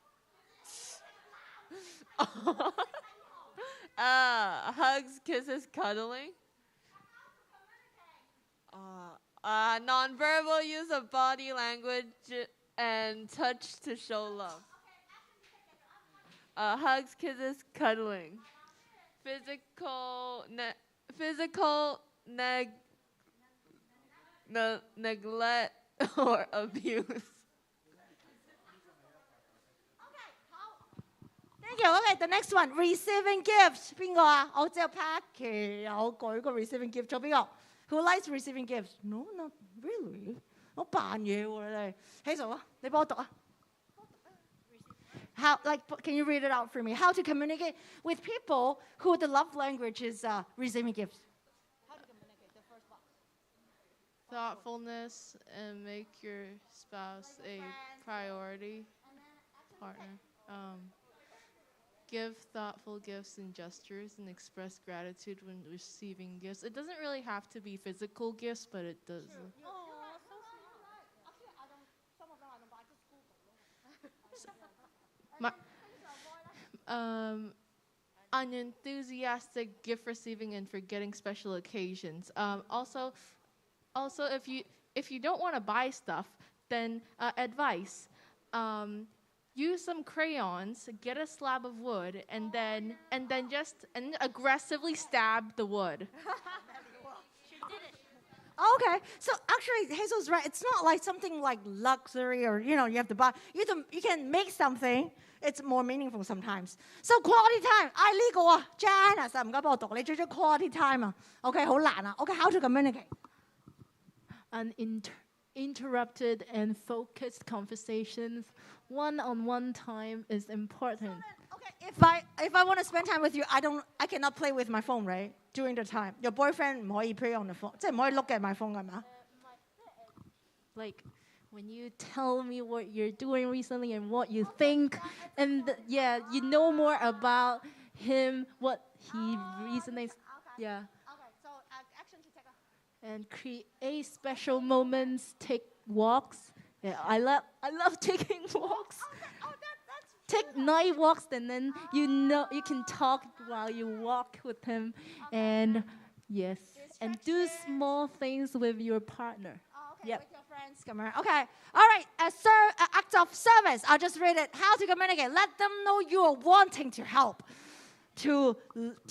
Hugs, kisses, cuddling. Non-verbal use of body language and touch to show love. Hugs, kisses, cuddling. Physical neglect or abuse. Thank you. Okay, the next one, receiving gifts. 邊個啊？我只有 Packy 有舉個 receiving gift 做邊個 ？Who likes receiving gifts? No, not really. 我扮嘢喎你哋。Hazel 啊，你幫我讀啊。How can you read it out for me? How to communicate with people who the love language is receiving gifts? How to communicate the first box. Thoughtfulness and make your spouse a priority partner. Give thoughtful gifts and gestures and express gratitude when receiving gifts. It doesn't really have to be physical gifts, but it does. Sure. Oh, so smart. Actually, some of them I don't buy, just Google. unenthusiastic gift receiving and forgetting special occasions. Also, if you don't want to buy stuff, then advice. Use some crayons, get a slab of wood, and then aggressively stab the wood. Okay, so actually Hazel's right. It's not like something like luxury or you have to buy. You can make something. It's more meaningful sometimes. So quality time. 呢個啊 Janice 唔該幫我讀，你最中 quality time 啊。OK 好難啊。OK how to communicate? Uninterrupted and focused conversations, one-on-one time is important. If I want to spend time with you, I cannot play with my phone, right? During the time, your boyfriend 唔可以 play on the phone， 即係唔可以 look at my phone 係嘛？ Like when you tell me what you're doing recently and what you think, and you know more about him, what he resonates. Yeah. Okay, so action to take a. And create special moments. Take walks. Yeah, I love taking walks. Take night walks, and then you can talk while you walk with him, and yes, and do small things with your partner. Okay, with your friends, come on. Okay, all right. Act of service. I'll just read it. How to communicate? Let them know you are wanting to help, to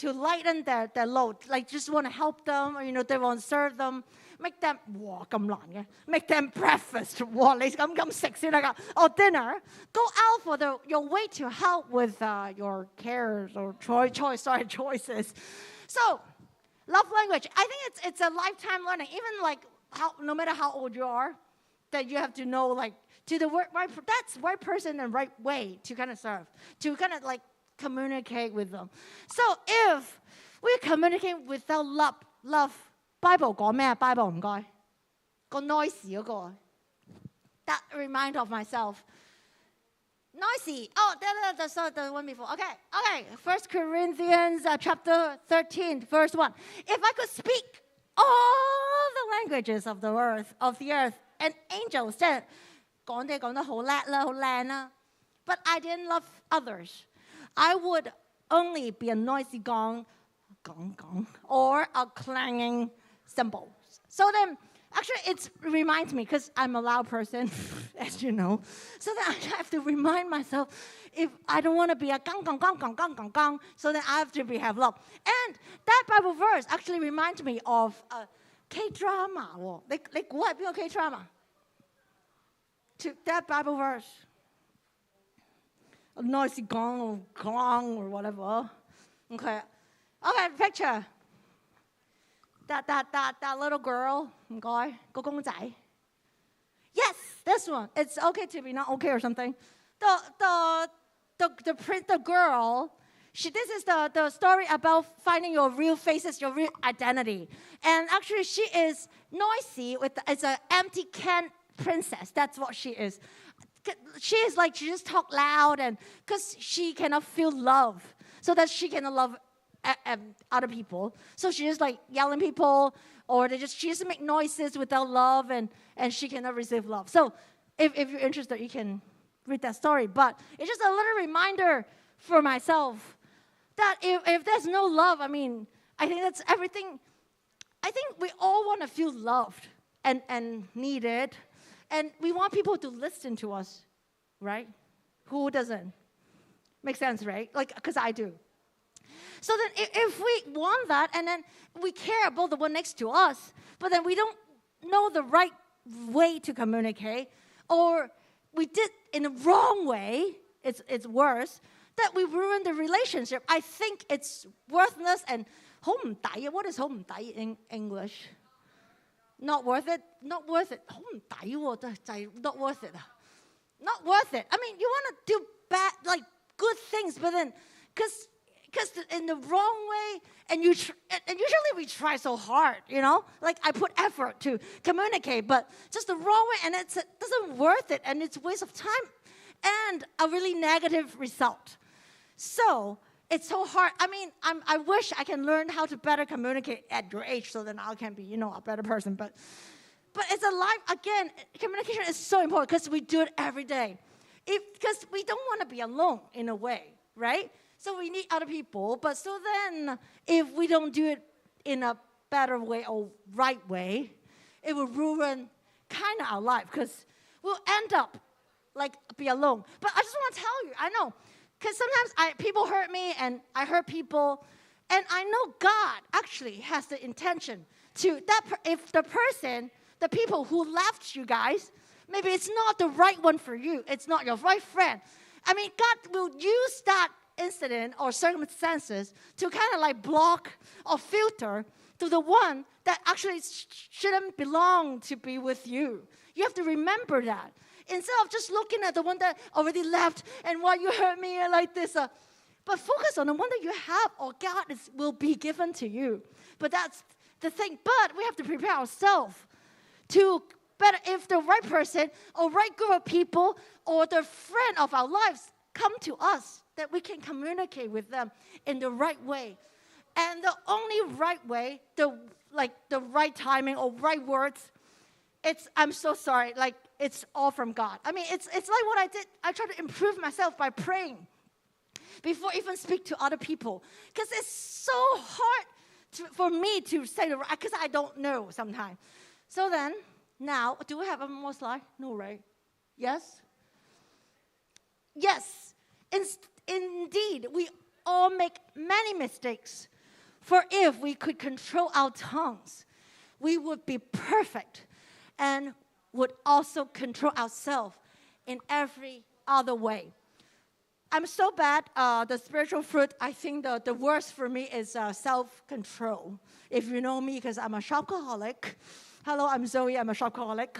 lighten their load. Like just want to help them, or they want to serve them. Make them 哇咁難嘅 ，make them breakfast 哇你咁食先得㗎，or dinner. Go out for your way to help with your cares or choices. So, love language. I think it's a lifetime learning. Even like no matter how old you are, that you have to know like to the right person and right way to kind of serve, to kind of like communicate with them. So if we communicate without love. Bible 講咩啊 ？Bible 唔該，個 noisy 嗰個。That remind of myself. Noisy. Oh, that's the one before. Okay. 1 Corinthians chapter 13, verse 1. If I could speak all the languages of the earth, and angels said, 講得好叻啦，好靚啦。But I didn't love others. I would only be a noisy gong, or a clanging cymbal. So then, actually, it reminds me, because I'm a loud person, as you know. So then I have to remind myself, if I don't want to be a gong, so then I have to have love. And that Bible verse actually reminds me of a K-drama. 你估係邊個 K-drama? To that Bible verse. A noisy gong or whatever. Okay, picture. That little girl, 唔該，個公仔. Yes, this one. It's okay to be not okay or something. The girl. This is the story about finding your real faces, your real identity. And actually, she is noisy. It's an empty can princess. That's what she is. She is like she just talk loud, and because she cannot feel love, so that she cannot love other people. So she just like yelling people, or she just make noises without love, and she cannot receive love. So if you're interested, you can read that story. But it's just a little reminder for myself that if there's no love, I mean, I think that's everything. I think we all want to feel loved and needed, and we want people to listen to us, right? Who doesn't? Makes sense, right? Like, because I do. So then if we want that, and then we care about the one next to us, but then we don't know the right way to communicate, or we did in the wrong way, it's worse, that we ruin the relationship. I think it's worthless and 好唔抵. What is 好唔抵 in English? Not worth it? Not worth it. 好唔抵喎，就係 not worth it. Not worth it. I mean, you want to do like good things, but then, because in the wrong way, and usually we try so hard, like I put effort to communicate, but just the wrong way, and it doesn't worth it, and it's a waste of time, and a really negative result. So it's so hard. I mean, I wish I can learn how to better communicate at your age, so then I can be, a better person. But it's a life, again, communication is so important because we do it every day. Because we don't want to be alone in a way, right? So we need other people. But so then, if we don't do it in a better way or right way, it will ruin kind of our life because we'll end up like be alone. But I just want to tell you, I know, because sometimes people hurt me and I hurt people, and I know God actually has the intention to if the people who left you guys, maybe it's not the right one for you, it's not your right friend. I mean, God will use that incident or circumstances to kind of like block or filter to the one that actually shouldn't belong to be with you. You have to remember that. Instead of just looking at the one that already left and why you hurt me and like this. But focus on the one that you have or God will be given to you. But that's the thing. But we have to prepare ourselves to better if the right person or right group of people or the friend of our lives come to us, that we can communicate with them in the right way. And the only right way, the right timing or right words, I'm so sorry, like it's all from God. I mean, it's like what I did. I try to improve myself by praying before even speak to other people. Because it's so hard for me to say the right, because I don't know sometimes. So then, now, do we have one more slide? No, right? Yes? Yes. Indeed, we all make many mistakes. For if we could control our tongues, we would be perfect and would also control ourselves in every other way. I'm so bad. The spiritual fruit, I think the worst for me is self-control. If you know me, because I'm a shopaholic. Hello, I'm Zoe. I'm a shopaholic.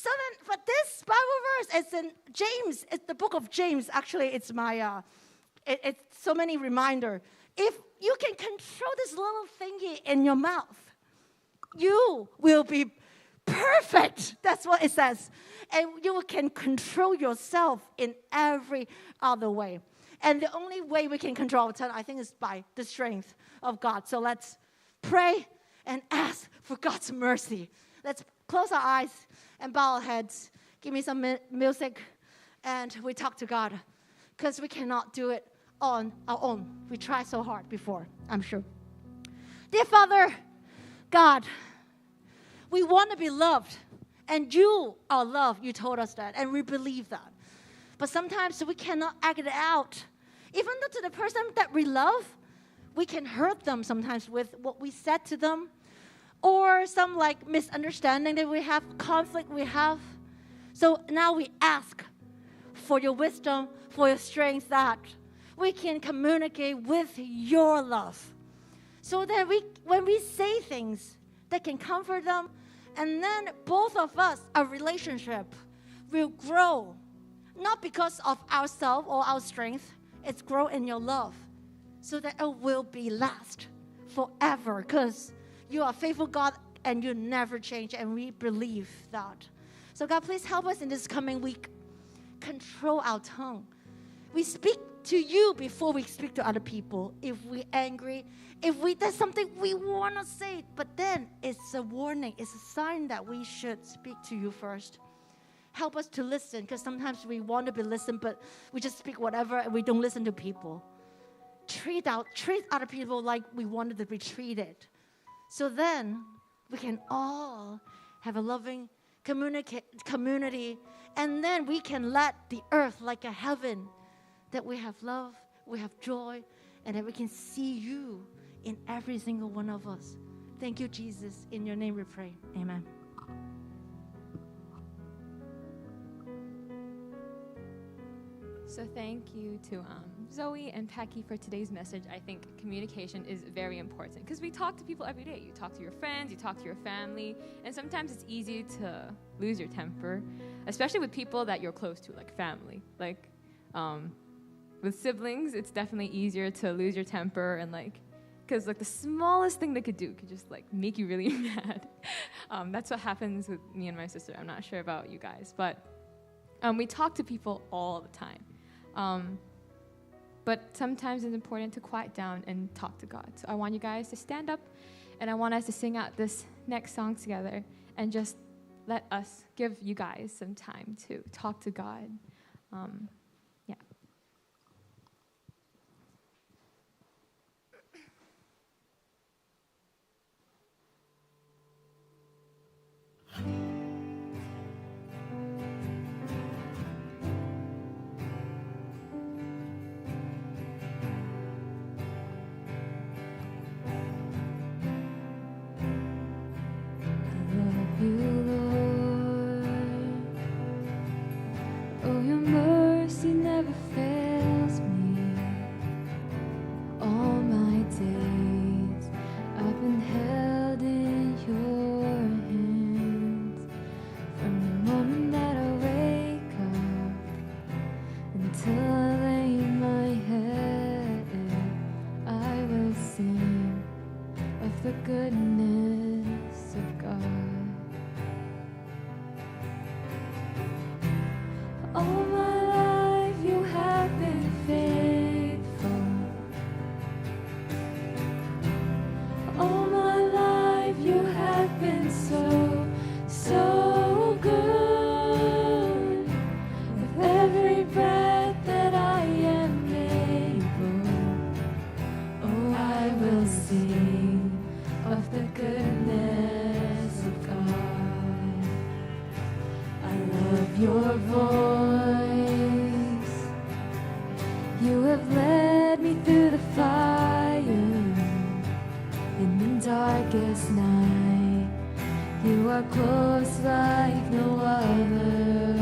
So then, but this Bible verse is in James. It's the book of James. Actually, it's my. It's so many reminder. If you can control this little thingy in your mouth, you will be perfect. That's what it says. And you can control yourself in every other way. And the only way we can control our tongue, I think, is by the strength of God. So let's pray and ask for God's mercy. Let's close our eyes and bow our heads. Give me some music, and we talk to God. Because we cannot do it on our own. We tried so hard before, I'm sure. Dear Father, God, we want to be loved. And you are loved. You told us that. And we believe that. But sometimes we cannot act it out. Even though to the person that we love, we can hurt them sometimes with what we said to them. Or some like misunderstanding that we have, conflict we have. So now we ask for your wisdom, for your strength, that we can communicate with your love. So that when we say things that can comfort them, and then both of us, our relationship will grow. Not because of ourselves or our strength, it's grow in your love. So that it will be last forever. Because you are faithful God and you never change, and we believe that. So God, please help us in this coming week. Control our tongue. We speak to you before we speak to other people. If we're angry, if there's something we want to say, but then it's a warning, it's a sign that we should speak to you first. Help us to listen, because sometimes we want to be listened, but we just speak whatever and we don't listen to people. Treat other people like we wanted to be treated. So then we can all have a loving community, and then we can let the earth like a heaven, that we have love, we have joy, and that we can see you in every single one of us. Thank you, Jesus. In your name we pray. Amen. So thank you to Zoe and Packy for today's message. I think communication is very important because we talk to people every day. You talk to your friends, you talk to your family, and sometimes it's easy to lose your temper, especially with people that you're close to, like family. Like with siblings, it's definitely easier to lose your temper, and because the smallest thing they could do could just make you really mad. That's what happens with me and my sister. I'm not sure about you guys, but we talk to people all the time. But sometimes it's important to quiet down and talk to God. So I want you guys to stand up, and I want us to sing out this next song together, and just let us give you guys some time to talk to God. Yeah. sing of the goodness of God. I love your voice. You have led me through the fire in the darkest night. You are close like no other.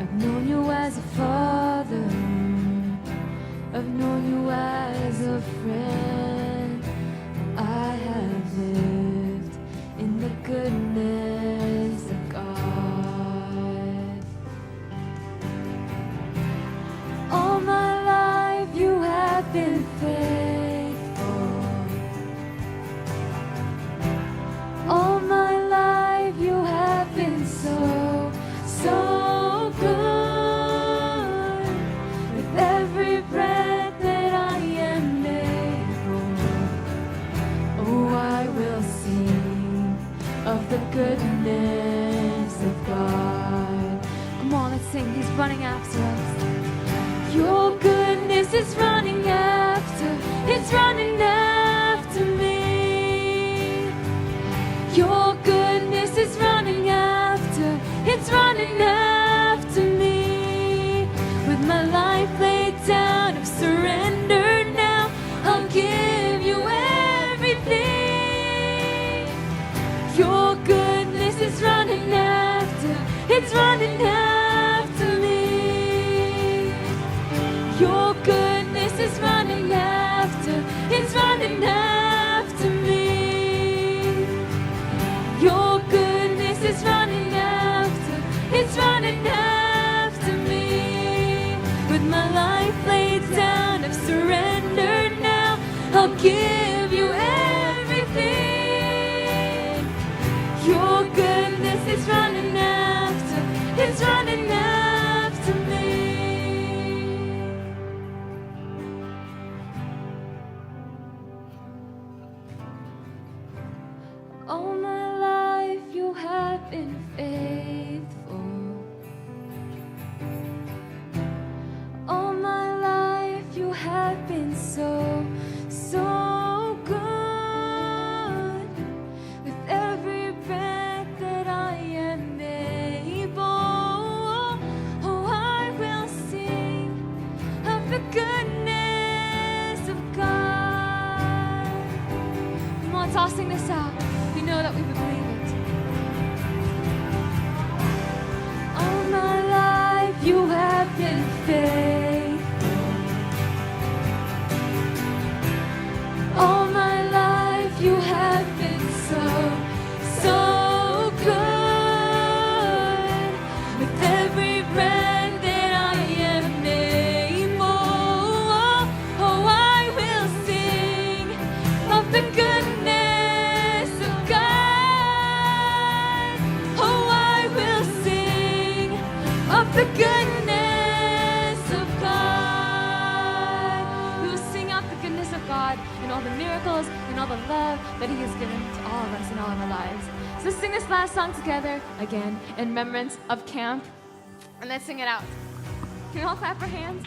I've known you as a father. I've known you as a friend. I have lived in the goodness of God. All my life you have been faithful. All my life you have been so, so good. With every breath that I am able, oh, I will sing of the goodness of God. Come on, let's sing. He's running after us. Your goodness is running after, it's running after me. Your goodness is running after, it's running after me. With my life laid down, I've surrendered now. I'll give you everything. Your goodness is running after, it's running after me. Your goodness is running after, it's running after me. Your goodness is running after, it's running after me. With my life laid down, I've surrendered now. I'll give you everything. Your goodness is running after, it's running after me. All my life you have been faithful. All my life you have been so, so good. With every breath that I am able, oh, I will sing of the goodness of God. Come on, tossing this out. We know that we would believe it. All my life you have been faithful. All my life you have been so, so good. With every breath that I am able, oh, I will sing of the goodness of God. Oh, I will sing of the goodness of God. We will sing out the goodness of God and all the miracles and all the love that He has given to all of us in all of our lives. So let's sing this last song together again in remembrance of camp. And let's sing it out. Can we all clap our hands?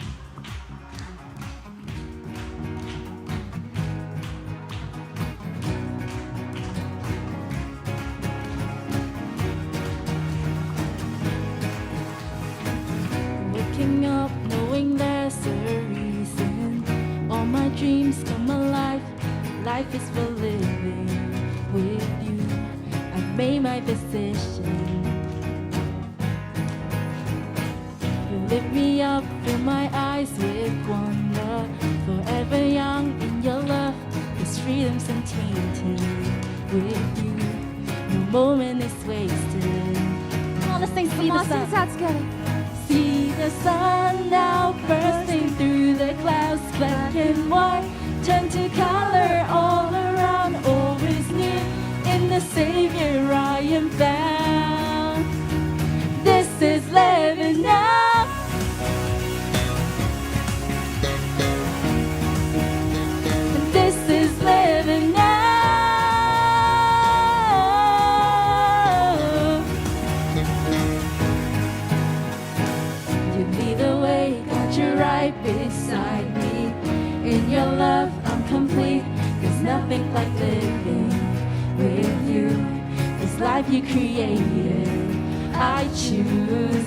Waking up knowing there's a reason. All my dreams come alive. Life is for living with you. I've made my decision. You lift me up, fill my eyes with wonder. Forever young in your love, there's freedom untainted with you. No moment is wasted. Come on, let's sing See the Sun. Sing out together. See the sun now bursting through the clouds, black and white, turn to color all around. All is new in the Savior I am found. This is living now. This is living now. You lead the way, got you right beside me. In your love nothing like living with you. This life you created, I choose.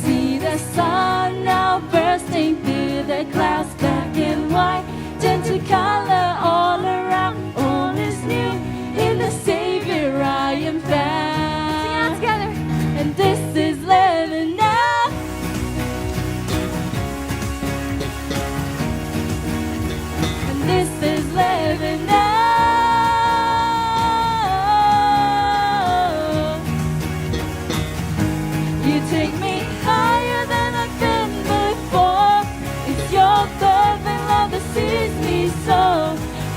See the sun now bursting through the clouds, black and white, turn to color all around. All is new in the Savior I am found. Sing out together. And this is living now. And this is living now. You take me higher than I've been before. It's your perfect love that sees me so.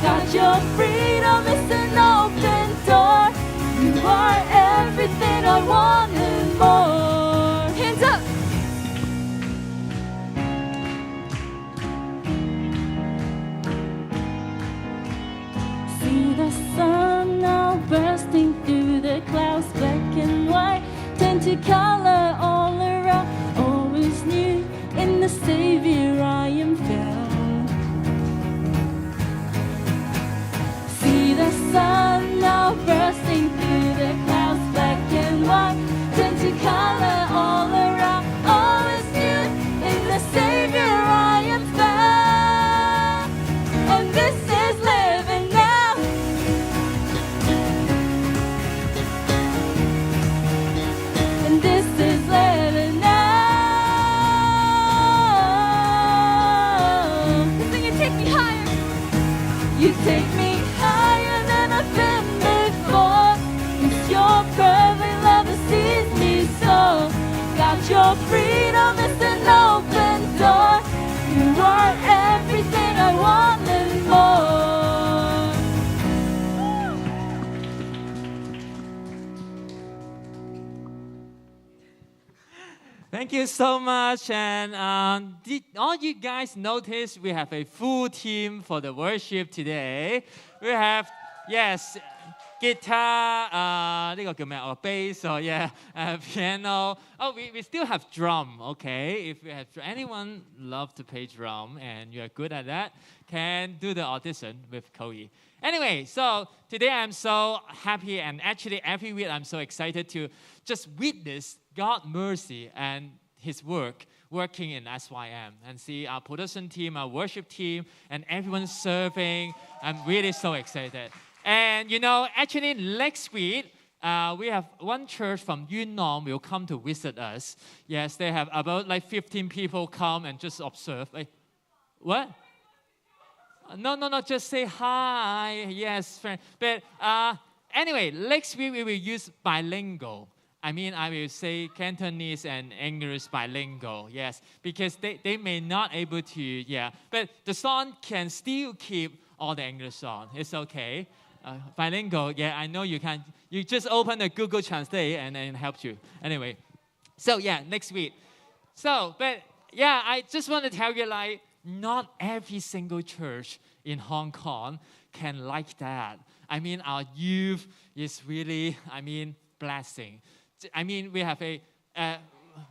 God, your freedom is an open door. You are everything I want and more. Hands up. See the sun now bursting through the clouds, black and white, turn to color all around. Always new in the Savior I am found. See the sun now bursting through the clouds, black and white, turn to color all around. Always new in the Savior I am found. And this is living now. And this is living now. Sing it, take me higher. You take me higher than I've been before. It's your perfect love that sees me so. Got your freedom is an open door. You are everything I want and more. Thank you so much. And did all you guys notice we have a full team for the worship today? We have, yes, guitar, 呢個叫咩? Or bass, or yeah, piano. Oh, we still have drum, okay? If we have anyone love to play drum and you're good at that, can do the audition with Koi. Anyway, so today I'm so happy, and actually every week I'm so excited to just witness God's mercy and His work working in SYM and see our production team, our worship team, and everyone serving. I'm really so excited. And you know, actually next week, we have one church from Yunnan will come to visit us. Yes, they have about like 15 people come and just observe. Like, what? No, just say hi. Yes, friend. But anyway, next week we will use bilingual. I mean, I will say Cantonese and English bilingual, yes, because they may not able to, yeah. But the song can still keep all the English song. It's okay. Bilingual, yeah, I know you can. You just open the Google Translate and it helps you. Anyway, so yeah, next week. So, but yeah, I just want to tell you, like, not every single church in Hong Kong can like that. I mean, our youth is really, I mean, blessing. I mean, we have a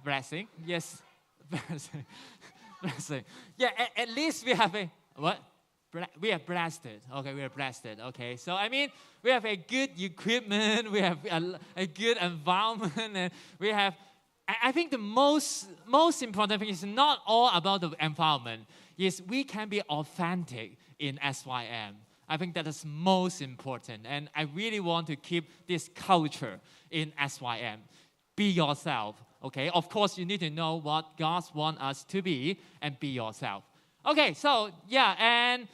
blessing. Yes, blessing. Blessing. Yeah, at least we have a, what? We are blessed. Okay, we are blessed. Okay, so I mean, we have a good equipment, we have a good environment, and we have, I think the most important thing is not all about the environment. Is we can be authentic in SYM. I think that is most important, and I really want to keep this culture in SYM. Be yourself, okay? Of course, you need to know what God wants us to be and be yourself. Okay, so yeah, and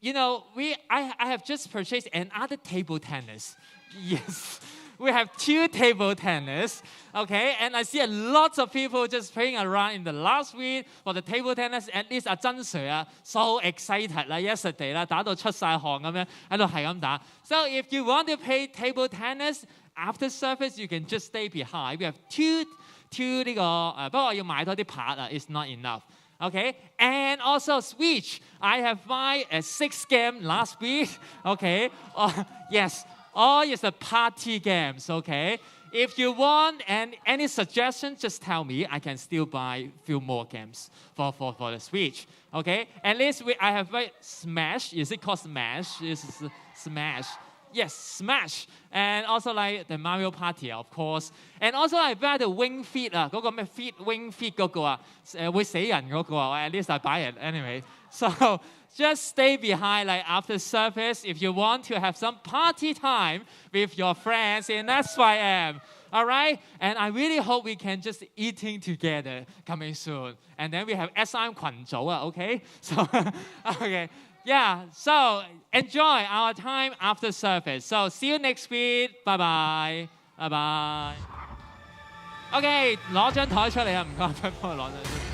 you know, I have just purchased another table tennis. Yes, we have 2 table tennis, okay? And I see a lot of people just playing around in the last week for the table tennis. At least 阿曾 Sir so excited 啦 yesterday 啦，打到出晒汗咁樣，喺度係咁打。So if you want to play table tennis after service, you can just stay behind. We have two 呢個不過我要買多啲拍啊 ，it's not enough. Okay, and also Switch. I have buy a 6 game last week. Okay, yes, all is a party games. Okay, If you want and any suggestions, just tell me. I can still buy a few more games for the Switch. Okay? At least I have Smash. Is it called Smash? Is Smash? Yes, Smash. And also like the Mario Party, of course. And also I buy the Wing Fit 嗰個咩 Fit Wing Fit 嗰個啊，會死人嗰個啊。At least I buy it anyway. So just stay behind like after service if you want to have some party time with your friends in SYM. All right? And I really hope we can just eating together coming soon. And then we have SIM 群組啊, okay? So, okay. Yeah, so enjoy our time after service. So see you next week. Bye-bye. Bye-bye. Okay, 攞張台出嚟啊，唔該，幫我攞張。